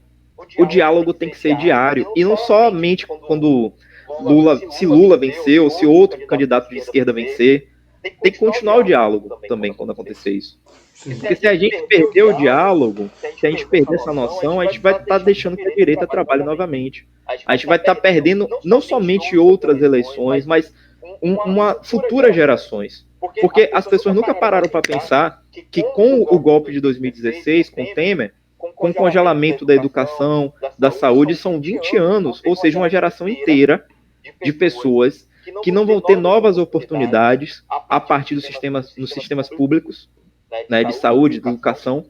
O diálogo tem que ser diário. E não somente quando se Lula vencer ou se outro candidato de esquerda vencer. Tem que continuar o diálogo também quando acontecer isso. Porque se a gente perder o diálogo, se a gente perder essa noção, a gente vai estar deixando que a direita trabalhe novamente. A gente vai estar perdendo não somente outras eleições, mas futuras gerações. Porque as pessoas nunca pararam para pensar que com o golpe de 2016, com Temer, com o congelamento da educação, da saúde, são 20 anos, ou seja, uma geração inteira de pessoas que não vão ter novas oportunidades a partir dos sistemas públicos, né, de saúde, de educação,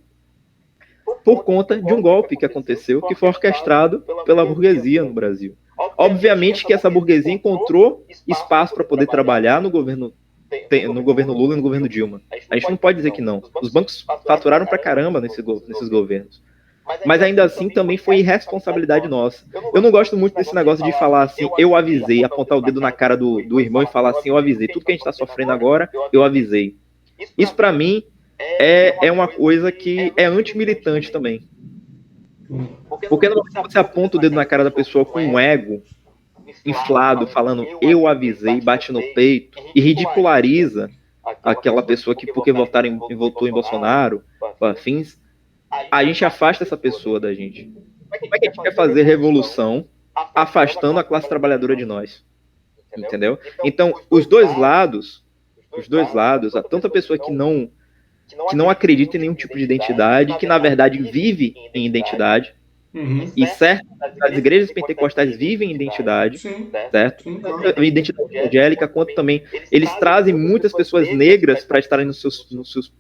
por conta de um golpe que aconteceu, que foi orquestrado pela burguesia no Brasil. Obviamente que essa burguesia encontrou espaço para poder trabalhar no governo Lula e no governo Dilma. A gente não pode dizer que não. Os bancos faturaram pra caramba nesses governos. Mas ainda assim também foi irresponsabilidade nossa. Eu não gosto muito desse negócio de falar assim, eu avisei, apontar o dedo na cara do irmão e falar assim, eu avisei. Tudo que a gente está sofrendo agora, eu avisei. Isso para mim é uma coisa que é antimilitante também. Porque no momento que você aponta o dedo na cara da pessoa com um ego inflado, falando eu avisei, bate no peito e ridiculariza aquela pessoa que porque votou em Bolsonaro, afins, a gente afasta essa pessoa da gente. Como é que a gente quer fazer revolução afastando a classe trabalhadora de nós? Entendeu? Então, os dois lados, tanto a pessoa que não acredita em nenhum tipo de identidade, que na verdade vive em identidade, e certo, as igrejas pentecostais vivem em identidade, certo? Tanto a identidade evangélica, quanto também eles trazem muitas pessoas negras para estarem nos seus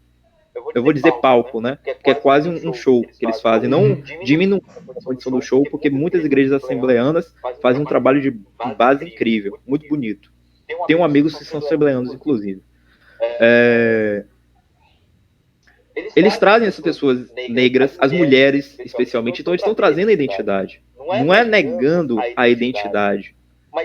eu vou dizer palco, né? Que é quase um show que eles fazem. Não diminuindo a condição do show, porque muitas igrejas assembleanas fazem um trabalho de base incrível, muito bonito. Tenho amigos que são assembleanos, inclusive. Eles trazem essas pessoas negras, as mulheres especialmente, então eles estão trazendo a identidade. Não é negando a identidade,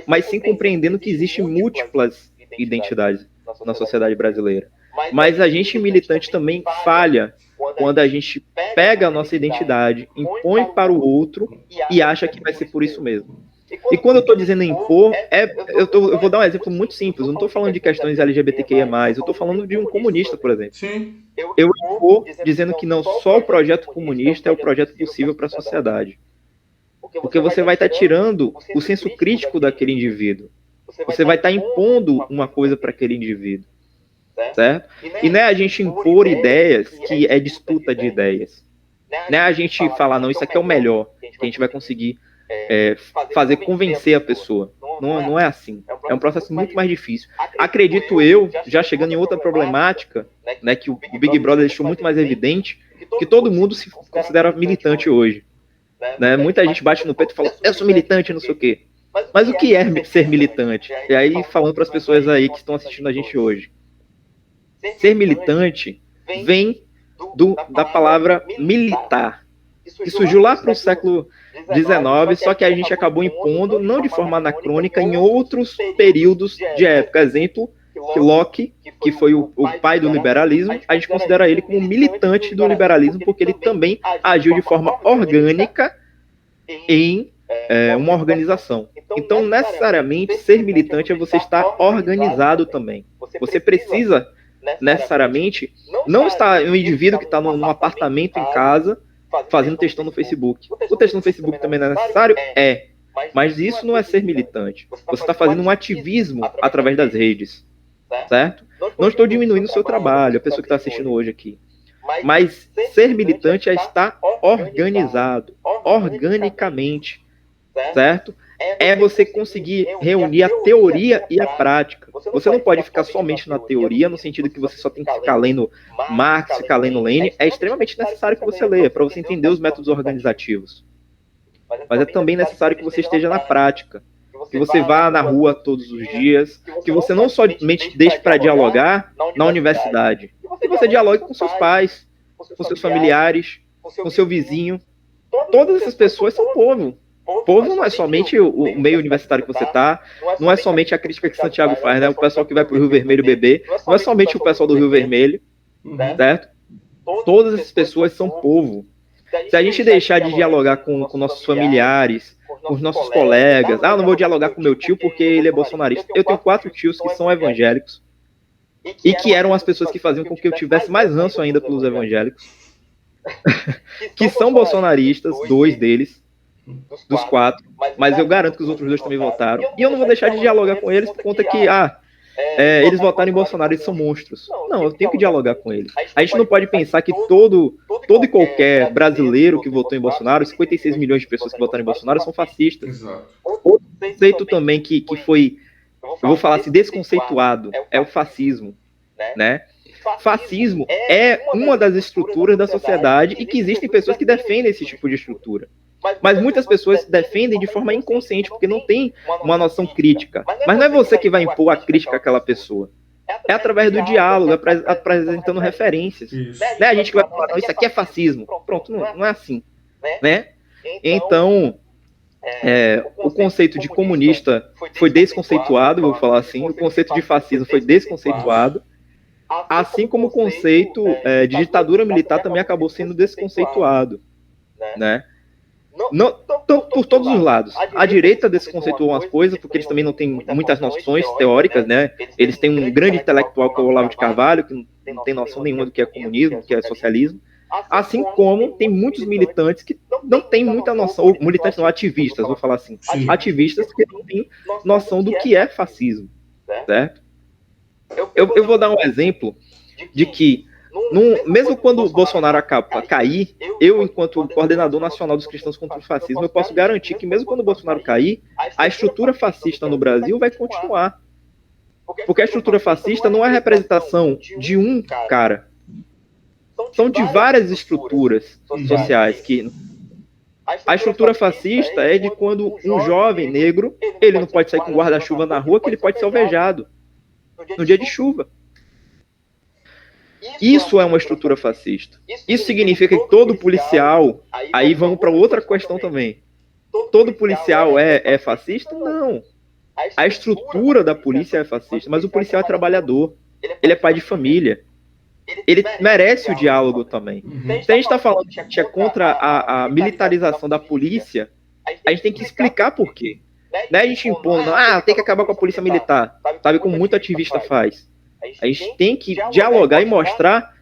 mas sim compreendendo que existem múltiplas identidades na sociedade brasileira. Mas a gente militante também falha quando a gente pega a nossa identidade, impõe para o outro e acha que vai ser por isso mesmo. E quando eu estou dizendo impor, eu vou dar um exemplo muito simples. Eu não estou falando de questões LGBTQIA+, eu estou falando de um comunista, por exemplo. Sim. Eu impor dizendo que não só o projeto comunista é o projeto possível para a sociedade. Porque você vai estar tirando o senso crítico daquele indivíduo. Você vai estar impondo uma coisa para aquele indivíduo. Certo? E não é a gente impor ideias que é disputa de ideias. Não é a gente falar, não, isso aqui é o melhor, que a gente vai conseguir fazer convencer a pessoa. Não é assim. É um processo muito mais difícil. Acredito eu, já chegando em outra problemática, né, que o Big Brother deixou muito mais evidente, que todo mundo se considera militante hoje. Né? Muita gente bate no peito e fala, eu sou militante, não sei o quê. Mas o que é ser militante? E aí, falando para as pessoas aí que estão assistindo a gente hoje. Ser militante vem da palavra militar, que surgiu lá para o século XIX, só que a gente acabou impondo, não de forma anacrônica, em outros períodos de época. Exemplo, que Locke, que foi o pai do liberalismo, a gente considera ele como militante do liberalismo, porque ele também agiu de forma orgânica em uma organização. Então, necessariamente, ser militante é você estar organizado também. Você precisa, necessariamente, não estar um indivíduo que está num apartamento em casa fazendo textão no Facebook. O textão no Facebook também não é necessário? É. Mas isso não é ser militante. Você está fazendo um ativismo através das redes, certo? Não estou diminuindo o seu trabalho, a pessoa que está assistindo hoje aqui. Mas ser militante é estar organizado, organicamente, certo? É você conseguir reunir a teoria e a prática. Você não pode ficar somente na teoria, no sentido que você só tem que ficar lendo Marx, ficar lendo Lenin. É extremamente necessário que você leia, para você entender os métodos organizativos. Mas é também necessário que você esteja na prática, que você vá na rua todos os dias, que você não somente deixe para dialogar na universidade, que você dialogue com seus pais, com seus familiares, com seu vizinho. Todas essas pessoas são povo. Povo não é somente o meio universitário que você está, não é somente a crítica que Santiago faz, né? O pessoal que vai para o Rio Vermelho beber, não é somente o pessoal do Rio Vermelho, certo? Todas essas pessoas são povo. Se a gente deixar de dialogar com nossos familiares, com os nossos colegas, não vou dialogar com meu tio porque ele é bolsonarista. Eu tenho 4 tios que são evangélicos e que eram as pessoas que faziam com que eu tivesse mais ranço ainda pelos evangélicos, que são bolsonaristas, 2 deles, dos 4, mas eu garanto que os outros 2 também votaram. E eu não vou deixar de dialogar com eles por conta que, eles votaram em Bolsonaro, eles são monstros. Não, eu tenho que dialogar com eles. A gente não pode pensar que todo e qualquer brasileiro que votou em Bolsonaro, 56 milhões de pessoas que votaram em Bolsonaro, são fascistas. Outro conceito também que foi, eu vou falar assim, desconceituado, é o fascismo, né? Fascismo é uma das estruturas da sociedade e que existem pessoas que defendem esse tipo de estrutura. Mas muitas pessoas defendem de forma inconsciente, porque não tem uma noção crítica. Mas não é você que vai impor a crítica àquela pessoa. É através do diálogo, apresentando referências. Né? A gente que vai falar, não, isso aqui é fascismo. Pronto, não é assim. Né? Então, o conceito de comunista foi desconceituado, vou falar assim. O conceito de fascismo foi desconceituado. Assim como o conceito de ditadura militar também acabou sendo desconceituado. Né? Não, por todos os lados. A direita desconceituou umas coisas, porque eles também não têm muitas noções teóricas, né? Eles têm um grande intelectual que é o Olavo de Carvalho, que não tem noção nenhuma do que é comunismo, do que é socialismo. Assim como tem muitos militantes que não têm muita noção, ou militantes não, ativistas, vou falar assim. Sim. Ativistas que não têm noção do que é fascismo, certo? Eu vou dar um exemplo de que mesmo quando o Bolsonaro acaba cair, eu, enquanto coordenador nacional dos cristãos contra o fascismo, eu posso garantir que mesmo quando o Bolsonaro cair, a estrutura fascista no Brasil vai continuar. Porque a estrutura fascista não é a representação de um cara. São de várias estruturas sociais que... A estrutura fascista é de quando um jovem negro, ele não pode sair com guarda-chuva na rua, que ele pode ser alvejado no dia de chuva. Isso é uma estrutura fascista. Isso significa que todo policial... Aí vamos para outra questão também. Todo policial é fascista? Não. A estrutura da polícia é fascista, mas o policial é trabalhador. Ele é pai de família. Ele merece o diálogo também. Se a gente está falando que a gente é contra a militarização da polícia, a gente tem que explicar por quê. Não é a gente impondo, tem que acabar com a polícia militar. Sabe como muito ativista faz. A gente tem que dialogar e mostrar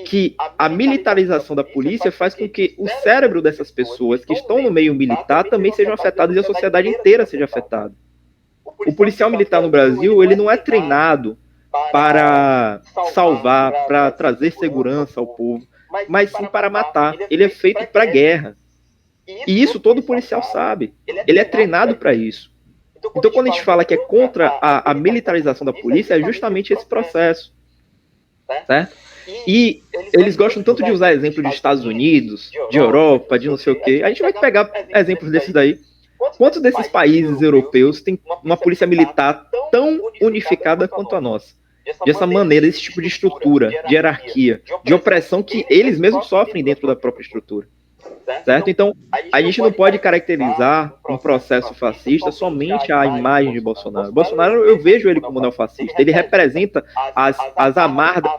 que a militarização da polícia faz com que o cérebro dessas pessoas que estão no meio militar também sejam afetados e a sociedade inteira seja afetada. O policial militar no Brasil, ele não é treinado para salvar, para trazer segurança ao povo, mas sim para matar. Ele é feito para guerra. E isso todo policial sabe. Ele é treinado para isso. Então, quando a gente fala que é contra a militarização da polícia, é justamente esse processo. Certo? E eles gostam tanto de usar exemplos dos Estados Unidos, de Europa, de não sei o quê. A gente vai pegar exemplos desses daí. Quantos desses países europeus têm uma polícia militar tão unificada quanto a nossa? Dessa maneira, desse tipo de estrutura, de hierarquia, de opressão que eles mesmos sofrem dentro da própria estrutura. Certo? Então, a gente não pode caracterizar um processo fascista somente a imagem de Bolsonaro. Bolsonaro, eu vejo ele como neofascista. Ele representa as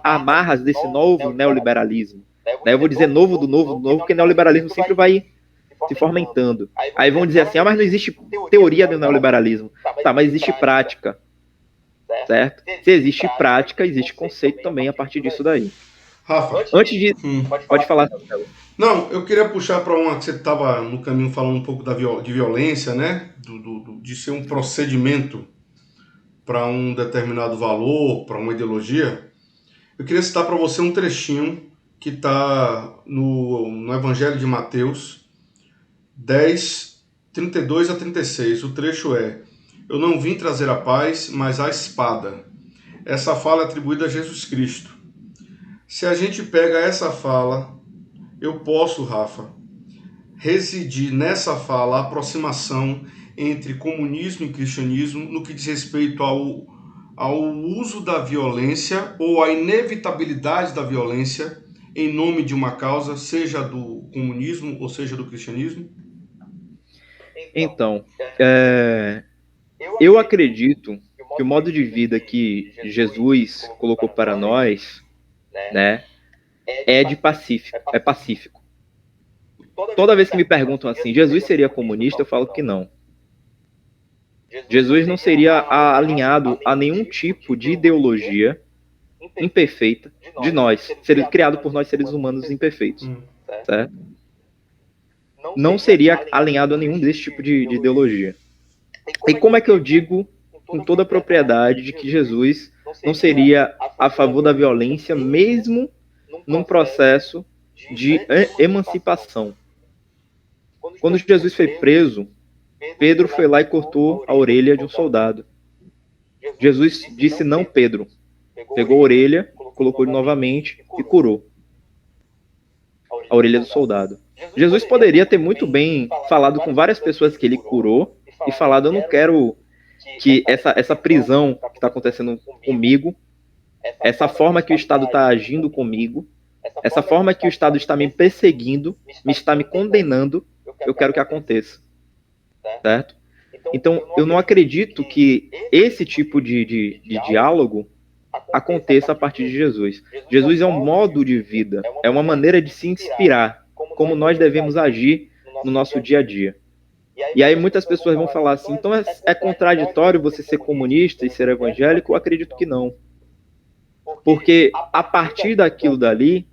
amarras desse novo neoliberalismo. Eu vou dizer novo do novo, porque neoliberalismo sempre vai se fomentando. Aí vão dizer assim, mas não existe teoria do neoliberalismo. Tá, mas existe prática, certo? Se existe prática, existe conceito também a partir disso daí. Rafa, antes de... Pode falar. Não, eu queria puxar para uma que você estava no caminho falando um pouco de violência, né? De ser um procedimento para um determinado valor, para uma ideologia. Eu queria citar para você um trechinho que está no Evangelho de Mateus 10, 32 a 36. O trecho é: eu não vim trazer a paz, mas a espada. Essa fala é atribuída a Jesus Cristo. Se a gente pega essa fala, eu posso, Rafa, residir nessa fala a aproximação entre comunismo e cristianismo no que diz respeito ao uso da violência ou à inevitabilidade da violência em nome de uma causa, seja do comunismo ou seja do cristianismo? Então, eu acredito que o modo de vida que Jesus colocou para nós, né, é pacífico. Toda vez que me perguntam assim, Jesus seria comunista, eu falo que não. Jesus não seria alinhado a nenhum tipo de ideologia imperfeita de nós, criado por nós seres humanos imperfeitos, certo? Não seria alinhado a nenhum desse tipo de ideologia. E como é que eu digo com toda a propriedade de que Jesus não seria a favor da violência, mesmo num processo de emancipação? Quando Jesus foi preso, Pedro foi lá e cortou a orelha de um soldado. Jesus disse não, Pedro. Pegou a orelha, colocou novamente e curou a orelha do soldado. Jesus poderia ter muito bem falado com várias pessoas que ele curou e falado, eu não quero que essa prisão que está acontecendo comigo, essa forma que o Estado está agindo comigo, essa forma que o Estado está me perseguindo, me está me condenando, eu quero que aconteça. Certo? Então, eu não acredito que esse tipo de diálogo aconteça a partir de Jesus. Jesus é um modo de vida, é uma maneira de se inspirar, como nós devemos agir no nosso dia a dia. E aí muitas pessoas vão falar assim, então é contraditório você ser comunista e ser evangélico? Eu acredito que não. Porque a partir daquilo dali,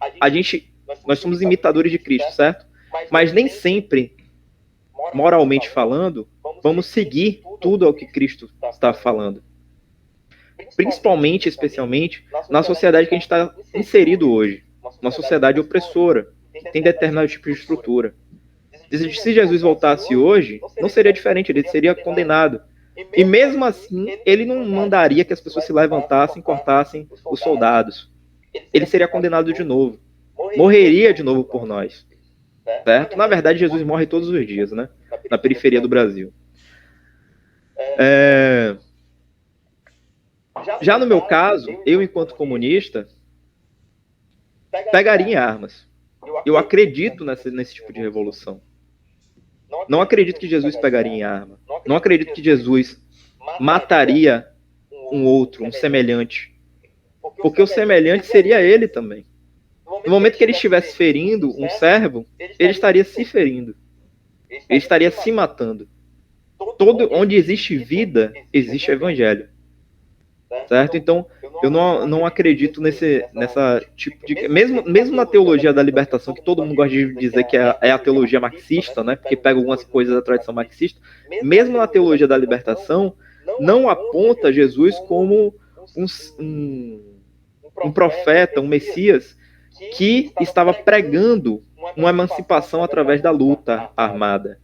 nós somos imitadores de Cristo, certo? Mas nem sempre, moralmente falando, vamos seguir tudo ao que Cristo está falando. Principalmente, especialmente, na sociedade que a gente está inserido hoje. Uma sociedade opressora, que tem determinado tipo de estrutura. Se Jesus voltasse hoje, não seria diferente, ele seria condenado. E mesmo assim, ele não mandaria que as pessoas se levantassem e cortassem os soldados. Ele seria condenado de novo. Morreria de novo por nós. Certo? Na verdade, Jesus morre todos os dias, né? Na periferia do Brasil. Já no meu caso, eu, enquanto comunista, pegaria em armas. Eu acredito nesse tipo de revolução. Não acredito que Jesus pegaria em arma. Não acredito que Jesus mataria um outro, um semelhante. Porque o semelhante seria ele também. No momento que ele estivesse ferindo um servo, ele estaria se ferindo. Ele estaria se matando. Onde existe vida, existe evangelho. Certo? Então, eu não acredito nessa tipo de... Mesmo na teologia da libertação, que todo mundo gosta de dizer que é a teologia marxista, né? Porque pega algumas coisas da tradição marxista, mesmo na teologia da libertação, não aponta Jesus como um profeta, um Messias, que estava pregando uma emancipação através da luta armada.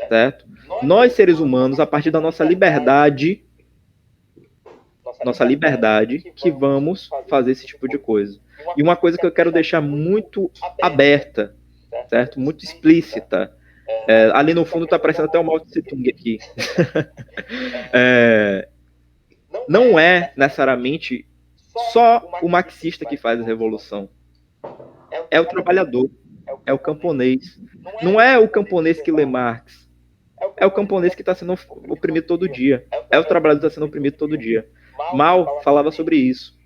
Certo? Nós, seres humanos, a partir da nossa liberdade, que vamos fazer esse tipo de coisa. E uma coisa que eu quero deixar muito aberta, certo? Muito explícita. Ali no fundo está aparecendo até o Mao Tse Tung aqui. Não é necessariamente só o marxista que faz a revolução. É o trabalhador, é o camponês. Não é o camponês que lê Marx. É o camponês que está sendo oprimido todo dia. É o trabalhador que está sendo oprimido todo dia. Mao falava sobre isso.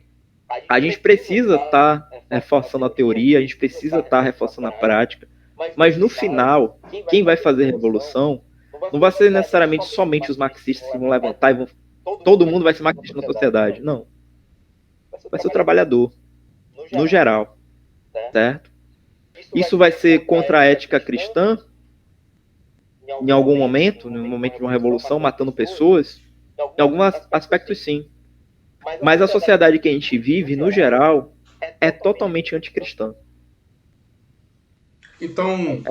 A gente precisa estar reforçando a teoria, a gente precisa estar reforçando a prática, Mas no final, quem vai fazer revolução não vai ser necessariamente somente os marxistas que vão levantar e vão... todo mundo vai ser marxista na sociedade. Não. Vai ser o trabalhador, no geral, certo? Isso vai ser contra a ética cristã, em algum momento, no momento de uma revolução, matando pessoas? Em alguns aspectos, sim. Mas a sociedade que a gente vive, no geral, é totalmente anticristã. Então,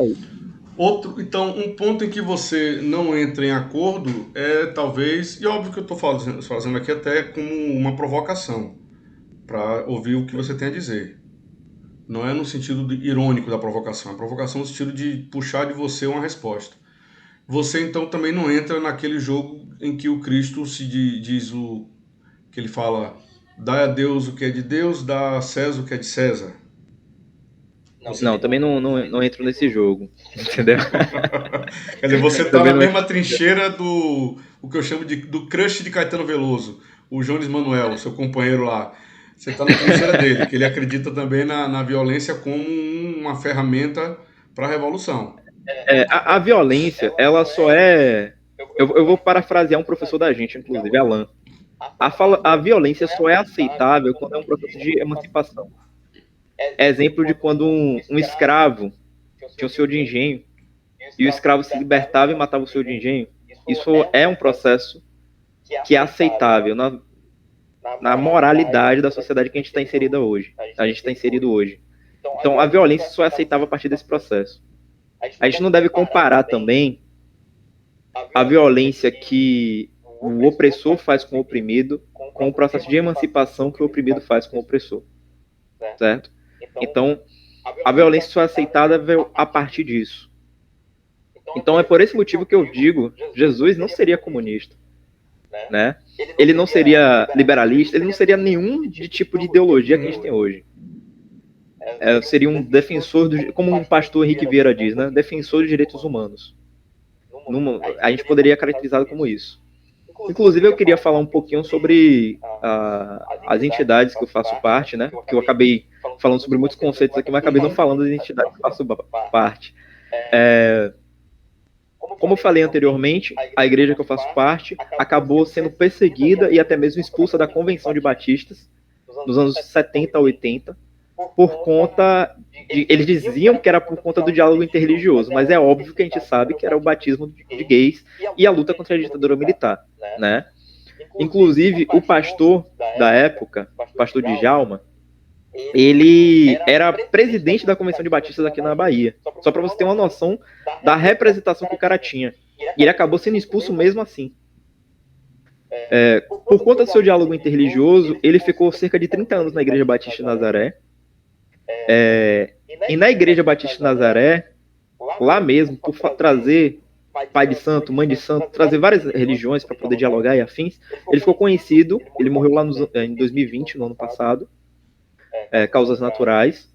um ponto em que você não entra em acordo é talvez, e óbvio que eu estou fazendo aqui até como uma provocação, para ouvir o que você tem a dizer. Não é no sentido irônico da provocação, é provocação no sentido de puxar de você uma resposta. Você então também não entra naquele jogo em que o Cristo se diz o que ele fala: dá a Deus o que é de Deus, dá a César o que é de César. Não, também não entro nesse jogo, entendeu? Quer dizer, você está na mesma trincheira o que eu chamo do crush de Caetano Veloso, o Jones Manuel, seu companheiro lá. Você está na trincheira dele, que ele acredita também na violência como uma ferramenta para a revolução. A violência, ela só é... Eu vou parafrasear um professor da gente, inclusive, Alan. A violência só é aceitável quando é um processo de emancipação. Exemplo de quando um escravo tinha o senhor de engenho e o escravo se libertava e matava o senhor de engenho. Isso é um processo que é aceitável na moralidade da sociedade que a gente está inserido hoje. Então, a violência só é aceitável a partir desse processo. A gente não deve comparar também a violência que o opressor faz com o oprimido com o processo de emancipação que o oprimido faz com o opressor. Certo? Então, a violência só é aceitável a partir disso. Então, é por esse motivo que eu digo, Jesus não seria comunista. Né? Ele não seria liberalista, ele não seria nenhum tipo de ideologia que a gente tem hoje. Seria um defensor, como um pastor Henrique Vieira diz, né? Defensor de direitos humanos. A gente poderia caracterizá-lo como isso. Inclusive, eu queria falar um pouquinho sobre as entidades que eu faço parte, né? Porque eu acabei falando sobre muitos conceitos aqui, mas acabei não falando das entidades que eu faço parte. Como eu falei anteriormente, a igreja que eu faço parte acabou sendo perseguida e até mesmo expulsa da Convenção de Batistas nos anos 70 a 80, por conta de... Eles diziam que era por conta do diálogo interreligioso, mas é óbvio que a gente sabe que era o batismo de gays e a luta contra a ditadura militar, né? Inclusive, o pastor da época, o pastor Djalma, ele era presidente da Convenção de Batistas aqui na Bahia. Só para você ter uma noção da representação que o cara tinha. E ele acabou sendo expulso mesmo assim. Por conta do seu diálogo interreligioso, ele ficou cerca de 30 anos na Igreja Batista de Nazaré. E na Igreja Batista de Nazaré, lá mesmo, por trazer pai de santo, mãe de santo, trazer várias religiões para poder dialogar e afins, ele ficou conhecido, ele morreu lá em 2020, no ano passado, causas naturais.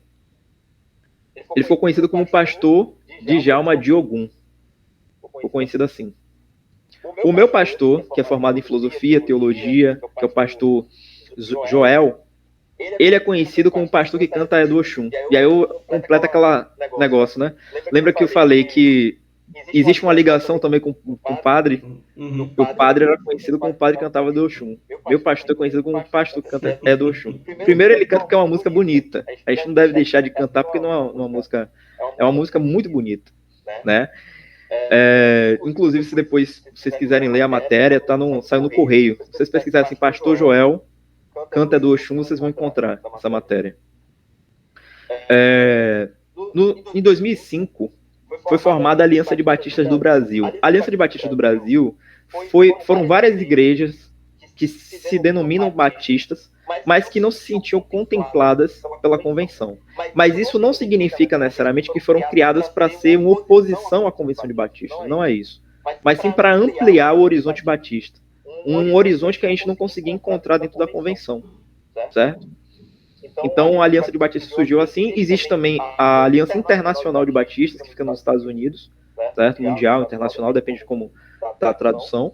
Ele ficou conhecido como pastor Djalma de Ogum. Ficou conhecido assim. O meu pastor, que é formado em filosofia, teologia, que é o pastor Joel, ele é conhecido como pastor que canta Edo Oxum. E aí eu completo aquele negócio, né? Lembra que eu falei que existe uma ligação também com o padre? O padre era conhecido como o padre que cantava Edo Oxum. Meu pastor é conhecido como o pastor que canta Edo Oxum. Primeiro ele canta porque é uma música bonita. A gente não deve deixar de cantar porque não é uma música... É uma música muito bonita, né? Inclusive, se depois vocês quiserem ler a matéria, saiu no Correio. Se vocês pesquisarem assim, Pastor Joel canta do Oxum, vocês vão encontrar essa matéria. Em 2005, foi formada a Aliança de Batistas do Brasil. A Aliança de Batistas do Brasil foram várias igrejas que se denominam batistas, mas que não se sentiam contempladas pela convenção. Mas isso não significa necessariamente que foram criadas para ser uma oposição à Convenção de Batistas, não é isso. Mas sim para ampliar o horizonte batista. Um horizonte que a gente não conseguia encontrar dentro da convenção, certo? Então a Aliança de Batistas surgiu assim. Existe também a Aliança Internacional de Batistas, que fica nos Estados Unidos, certo? Mundial, internacional, depende de como está a tradução,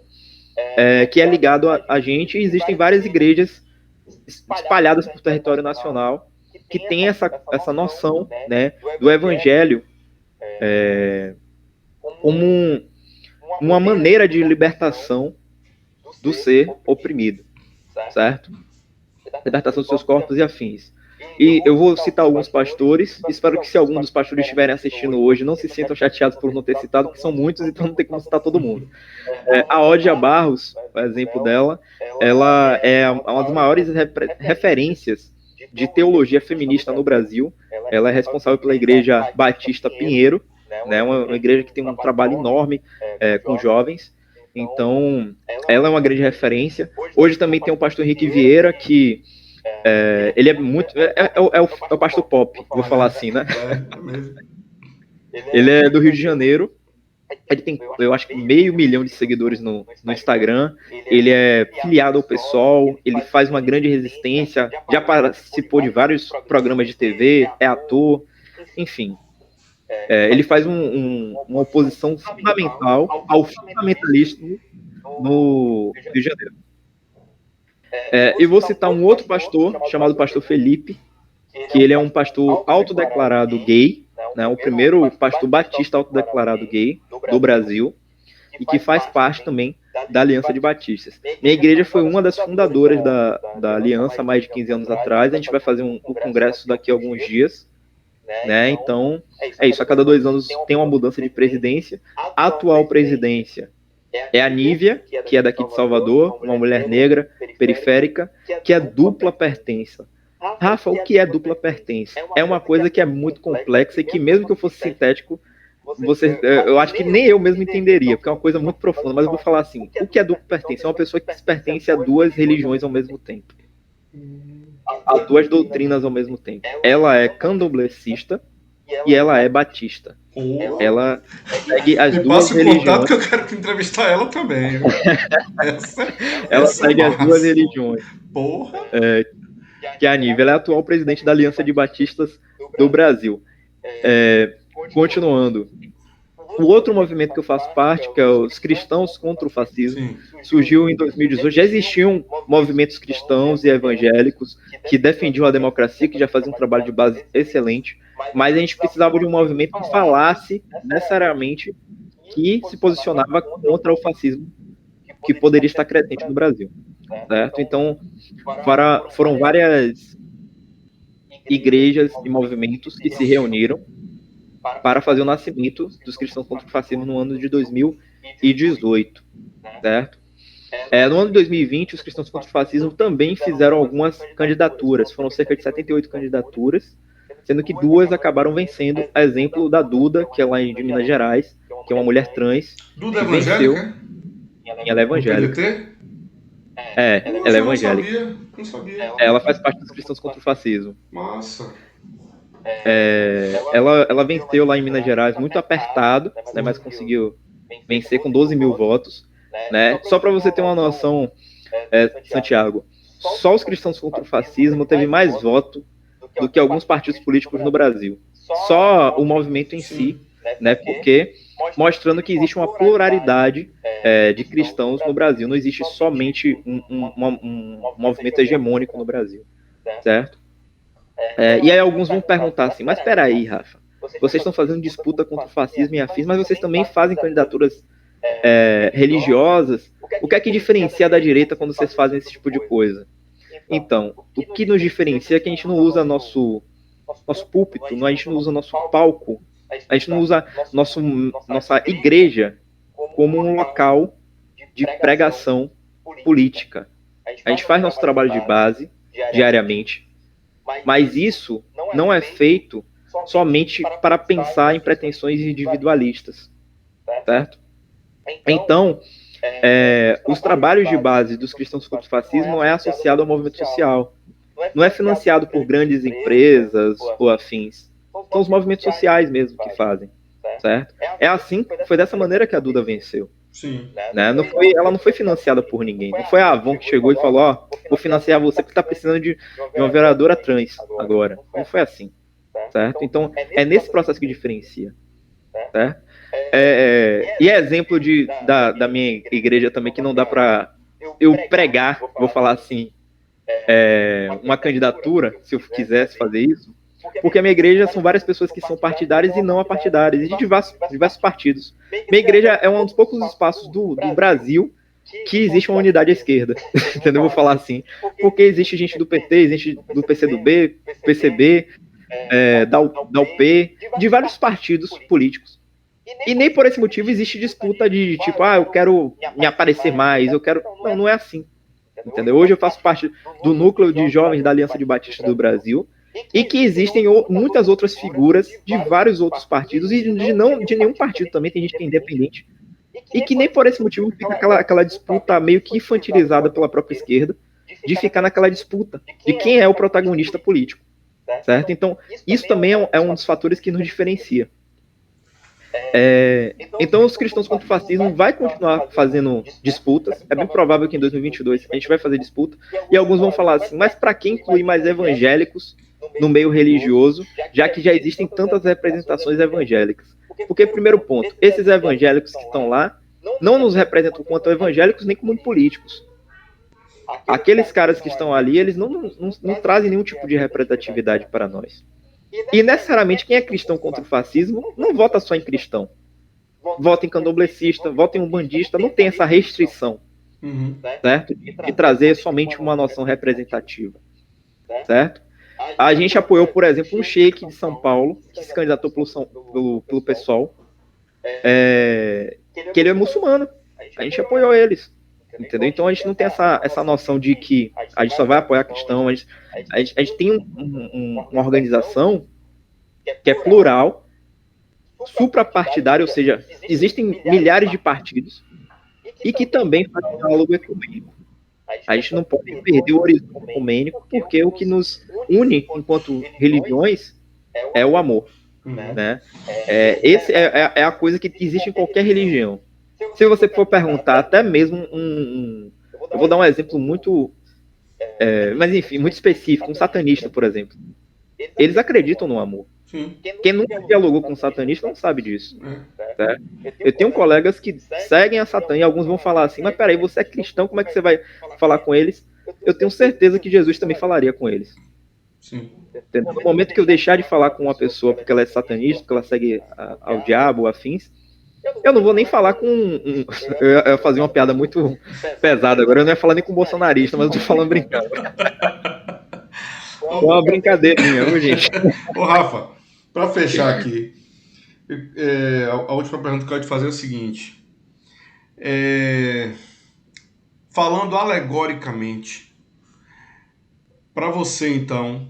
que é ligado a gente. E existem várias igrejas espalhadas por território nacional que tem essa noção, né, do evangelho como uma maneira de libertação do ser oprimido, certo? Libertação dos seus corpos e afins. E eu vou citar alguns pastores, espero que se algum dos pastores estiverem assistindo hoje, não se sintam chateados por não ter citado, porque são muitos, então não tem como citar todo mundo. A Odia Barros, o exemplo dela, ela é uma das maiores referências de teologia feminista no Brasil. Ela é responsável pela Igreja Batista Pinheiro, né, uma igreja que tem um trabalho enorme com jovens. Então, ela é uma grande referência. Hoje também tem o pastor Henrique Vieira, que ele é muito... É o pastor pop, vou falar assim, né? Ele é do Rio de Janeiro. Ele tem, eu acho que 500 mil de seguidores no Instagram. Ele é filiado ao PSOL. Ele faz uma grande resistência. Já participou de vários programas de TV. É ator. Enfim. Ele faz uma oposição fundamental ao fundamentalismo no Rio de Janeiro. E vou citar um outro pastor, chamado pastor Felipe, que ele é um pastor autodeclarado gay, né, o primeiro pastor batista autodeclarado gay do Brasil, e que faz parte também da Aliança de Batistas. Minha igreja foi uma das fundadoras da Aliança há mais de 15 anos atrás. A gente vai fazer um congresso daqui a alguns dias, né? Então, é isso. A cada 2 anos tem uma mudança de presidência. A atual presidência é a Nívia, que é daqui de Salvador, uma mulher negra, periférica, que é dupla pertença. Rafa, o que é dupla pertença? É uma coisa que é muito complexa e que, mesmo que eu fosse sintético, eu acho que nem eu mesmo entenderia, porque é uma coisa muito profunda, mas eu vou falar assim: o que é dupla pertença? É uma pessoa que pertence a 2 religiões ao mesmo tempo, a 2 doutrinas ao mesmo tempo. Ela é candomblessista e ela é batista. Ela segue as 2 religiões. Contato que eu quero entrevistar ela também. Ela segue as 2 religiões. Porra! Que é a Nívia. Ela é a atual presidente da Aliança de Batistas do Brasil. Continuando. O outro movimento que eu faço parte, que é os Cristãos contra o Fascismo, surgiu em 2018. Já existiam movimentos cristãos e evangélicos que defendiam a democracia, que já faziam um trabalho de base excelente, mas a gente precisava de um movimento que falasse necessariamente que se posicionava contra o fascismo, que poderia estar crescente no Brasil, certo? Então, foram várias igrejas e movimentos que se reuniram para fazer o nascimento dos Cristãos contra o Fascismo no ano de 2018, certo? No ano de 2020, os Cristãos contra o Fascismo também fizeram algumas candidaturas. Foram cerca de 78 candidaturas, sendo que 2 acabaram vencendo. A exemplo da Duda, que é lá de Minas Gerais, que é uma mulher trans. Duda venceu. Ela é evangélica. Ela é evangélica. Não sabia. Ela faz parte dos Cristãos contra o Fascismo. Massa. Ela venceu lá em Minas Gerais, muito apertado, né, mas conseguiu vencer com 12 mil votos. Né? Só para você ter uma noção, Santiago, só os Cristãos contra o Fascismo teve mais voto do que alguns partidos políticos no Brasil. Só o movimento em si, né, porque mostrando que existe uma pluralidade de cristãos no Brasil. Não existe somente um movimento hegemônico no Brasil, certo? E aí alguns vão perguntar assim, mas espera aí, Rafa, vocês estão fazendo disputa contra o fascismo e afins, mas vocês também fazem candidaturas religiosas. O que é que diferencia da direita quando vocês fazem esse tipo de coisa? Então, o que nos diferencia é que a gente não usa nosso púlpito, a gente não usa nosso palco, a gente não usa nossa igreja como um local de pregação política. A gente faz nosso trabalho de base diariamente, mas isso não é feito somente para pensar em pretensões individualistas, certo? Então, os trabalhos de base dos Cristãos contra o Fascismo não é associado ao movimento social, não é financiado por grandes empresas ou afins. São os movimentos sociais mesmo que fazem, certo? Foi dessa maneira que a Duda venceu. Sim. Né? Ela não foi financiada por ninguém. Não foi a Avon que chegou e falou: vou financiar você porque está precisando de uma vereadora trans agora. Não foi assim, certo? Então, é nesse processo que diferencia, certo? E é exemplo da minha igreja também, que não dá para eu pregar, vou falar assim, uma candidatura, se eu quisesse fazer isso, Porque a minha igreja são várias pessoas que são partidárias e não apartidárias, e de diversos partidos. Minha igreja é um dos poucos espaços do Brasil que existe uma unidade à esquerda, entendeu? Vou falar assim. Porque existe gente do PT, existe do PCdoB, PCB, da UP, de vários partidos políticos. E nem por esse motivo existe disputa de tipo, eu quero me aparecer mais, eu quero... Não, não é assim. Entendeu? Hoje eu faço parte do núcleo de jovens da Aliança de Batistas do Brasil e que existem muitas outras figuras de vários outros partidos e de nenhum partido também, tem gente que é independente e que nem por esse motivo fica aquela disputa meio que infantilizada pela própria esquerda de ficar naquela disputa de quem é o protagonista político, certo? Então, isso também é um dos fatores que nos diferencia. Então, os cristãos contra o fascismo vai continuar fazendo disputas. É bem provável que em 2022 a gente vai fazer disputa. E alguns vão falar assim, mas para que incluir mais evangélicos no meio religioso, já que já existem tantas representações evangélicas? Porque, primeiro ponto, esses evangélicos que estão lá não nos representam quanto evangélicos nem como políticos. Aqueles caras que estão ali, eles não trazem nenhum tipo de representatividade para nós. E necessariamente quem é cristão contra o fascismo não vota só em cristão. Vota em candomblessista, vota em umbandista, não tem essa restrição, certo? De trazer somente uma noção representativa, certo? A gente apoiou, por exemplo, um sheik de São Paulo, que se candidatou pelo PSOL, que ele é muçulmano. A gente apoiou eles, entendeu? Então a gente não tem essa noção de que a gente só vai apoiar cristão. A gente tem uma organização que é plural, suprapartidária, ou seja, existem milhares de partidos e que também faz diálogo ecumênico. A gente não pode perder o horizonte ecumênico, porque o que nos une enquanto religiões é o amor, né? Esse é a coisa que existe em qualquer religião. Se você for perguntar até mesmo eu vou dar um exemplo muito mas enfim, muito específico, um satanista, por exemplo. Eles acreditam no amor. Sim. Quem nunca dialogou com um satanista não sabe disso. Certo? Eu tenho colegas que seguem a Satã e alguns vão falar assim, mas peraí, você é cristão, como é que você vai falar com eles? Eu tenho certeza que Jesus também falaria com eles. Sim. No momento que eu deixar de falar com uma pessoa porque ela é satanista, porque ela segue ao diabo, afins, eu não vou nem falar com eu ia fazer uma piada muito pesada agora, eu não ia falar nem com um bolsonarista, mas eu tô falando brincando. É uma brincadeirinha, viu, gente? Ô, Rafa, para fechar aqui, a última pergunta que eu quero te fazer é o seguinte. Falando alegoricamente, para você, então,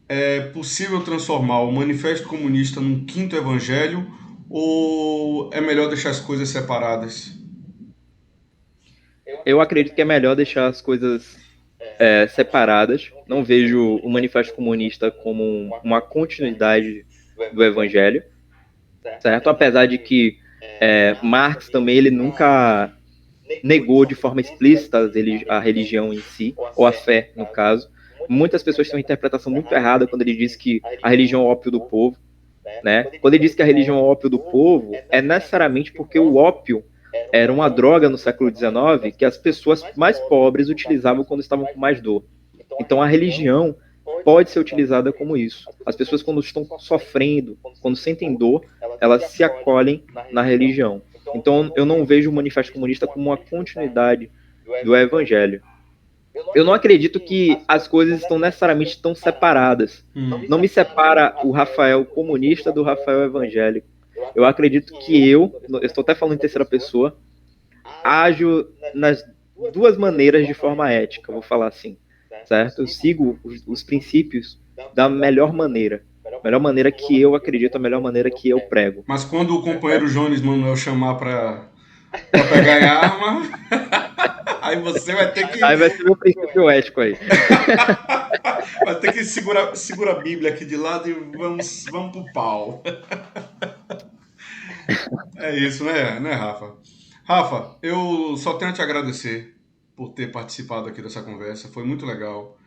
é possível transformar o Manifesto Comunista num quinto evangelho ou é melhor deixar as coisas separadas? Eu acredito que é melhor deixar as coisas separadas. Não vejo o Manifesto Comunista como uma continuidade do Evangelho, certo? Apesar de que Marx também ele nunca negou de forma explícita a religião em si, ou a fé, no caso. Muitas pessoas têm uma interpretação muito errada quando ele diz que a religião é o ópio do povo, né? Quando ele diz que a religião é o ópio do povo, é necessariamente porque o ópio era uma droga no século XIX que as pessoas mais pobres utilizavam quando estavam com mais dor. Então a religião pode ser utilizada como isso. As pessoas quando estão sofrendo, quando sentem dor, elas se acolhem na religião. Então eu não vejo o Manifesto Comunista como uma continuidade do Evangelho. Eu não acredito que as coisas estão necessariamente tão separadas. Não me separa o Rafael comunista do Rafael evangélico. Eu acredito que eu estou até falando em terceira pessoa, ajo nas duas maneiras de forma ética, vou falar assim, certo? Eu sigo os princípios da melhor maneira que eu acredito, a melhor maneira que eu prego. Mas quando o companheiro Jones Manuel chamar para pegar em arma, aí você vai ter que... Aí vai ser meu princípio ético aí. Vai ter que segura a Bíblia aqui de lado e vamos pro pau. É isso, né, Rafa? Rafa, eu só tenho a te agradecer por ter participado aqui dessa conversa. Foi muito legal.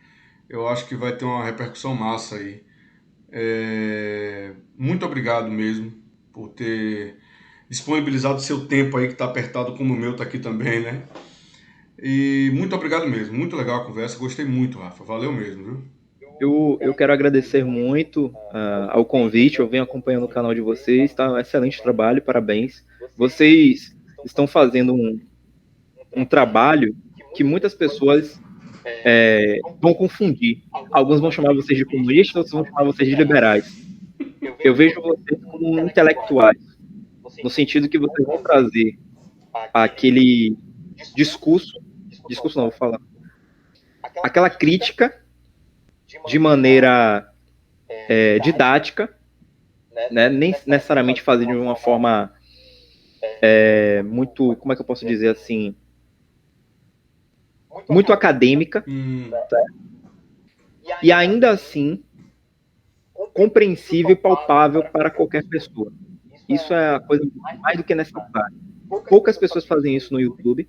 Eu acho que vai ter uma repercussão massa aí. Muito obrigado mesmo por ter disponibilizado o seu tempo aí, que tá apertado como o meu tá aqui também, né? E muito obrigado mesmo. Muito legal a conversa. Gostei muito, Rafa. Valeu mesmo, viu? Eu quero agradecer muito ao convite, eu venho acompanhando o canal de vocês, tá um excelente trabalho, parabéns. Vocês estão fazendo um trabalho que muitas pessoas vão confundir. Alguns vão chamar vocês de comunistas, outros vão chamar vocês de liberais. Eu vejo vocês como intelectuais, no sentido que vocês vão trazer aquele discurso não, vou falar, aquela crítica de maneira didática, né? Nem necessariamente fazer de uma forma muito, como é que eu posso dizer assim, muito acadêmica, e ainda assim compreensível e palpável para qualquer pessoa. Isso é a coisa mais do que necessária. Poucas pessoas fazem isso no YouTube,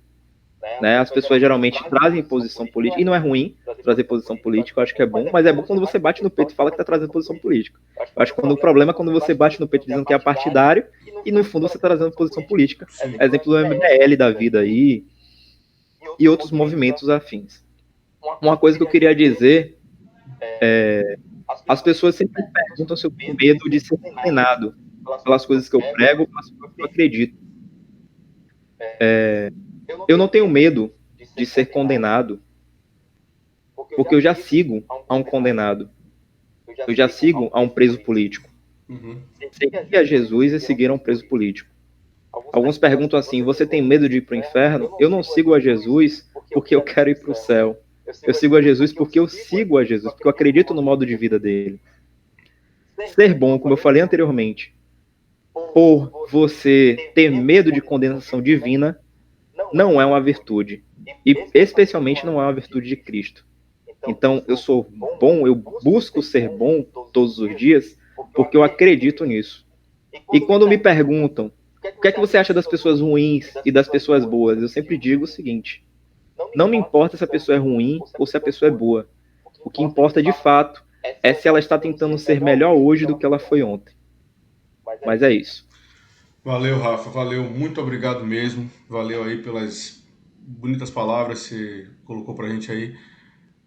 né? As pessoas geralmente trazem posição política, e não é ruim trazer posição política, eu acho que é bom, mas é bom quando você bate no peito e fala que está trazendo posição política. Eu acho que o problema é quando você bate no peito dizendo que é partidário e no fundo você está trazendo posição política. Exemplo do MBL da vida aí e outros movimentos afins. Uma coisa que eu queria dizer as pessoas sempre perguntam se eu tenho medo de ser condenado pelas coisas que eu prego, pelas coisas que eu acredito. Eu não tenho medo de ser condenado, porque eu já sigo a um condenado. Eu já sigo a um preso político. Seguir a Jesus é seguir a um preso político. Alguns perguntam assim, você tem medo de ir para o inferno? Eu não sigo a Jesus porque eu quero ir para o céu. Eu sigo a Jesus porque eu sigo a Jesus, porque eu acredito no modo de vida dele. Ser bom, como eu falei anteriormente, por você ter medo de condenação divina, não é uma virtude. E especialmente não é uma virtude de Cristo. Então, eu sou bom, eu busco ser bom todos os dias, porque eu acredito nisso. E quando me perguntam, o que é que você acha das pessoas ruins e das pessoas boas? Eu sempre digo o seguinte, não me importa se a pessoa é ruim ou se a pessoa é boa. O que importa, de fato, é se ela está tentando ser melhor hoje do que ela foi ontem. Mas é isso. Valeu, Rafa, valeu, muito obrigado mesmo. Valeu aí pelas bonitas palavras que você colocou pra gente aí.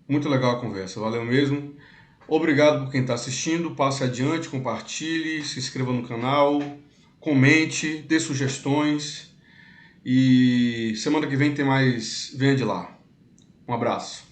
Muito legal a conversa, valeu mesmo. Obrigado por quem está assistindo, passe adiante, compartilhe, se inscreva no canal, comente, dê sugestões e semana que vem tem mais. Venha de lá. Um abraço.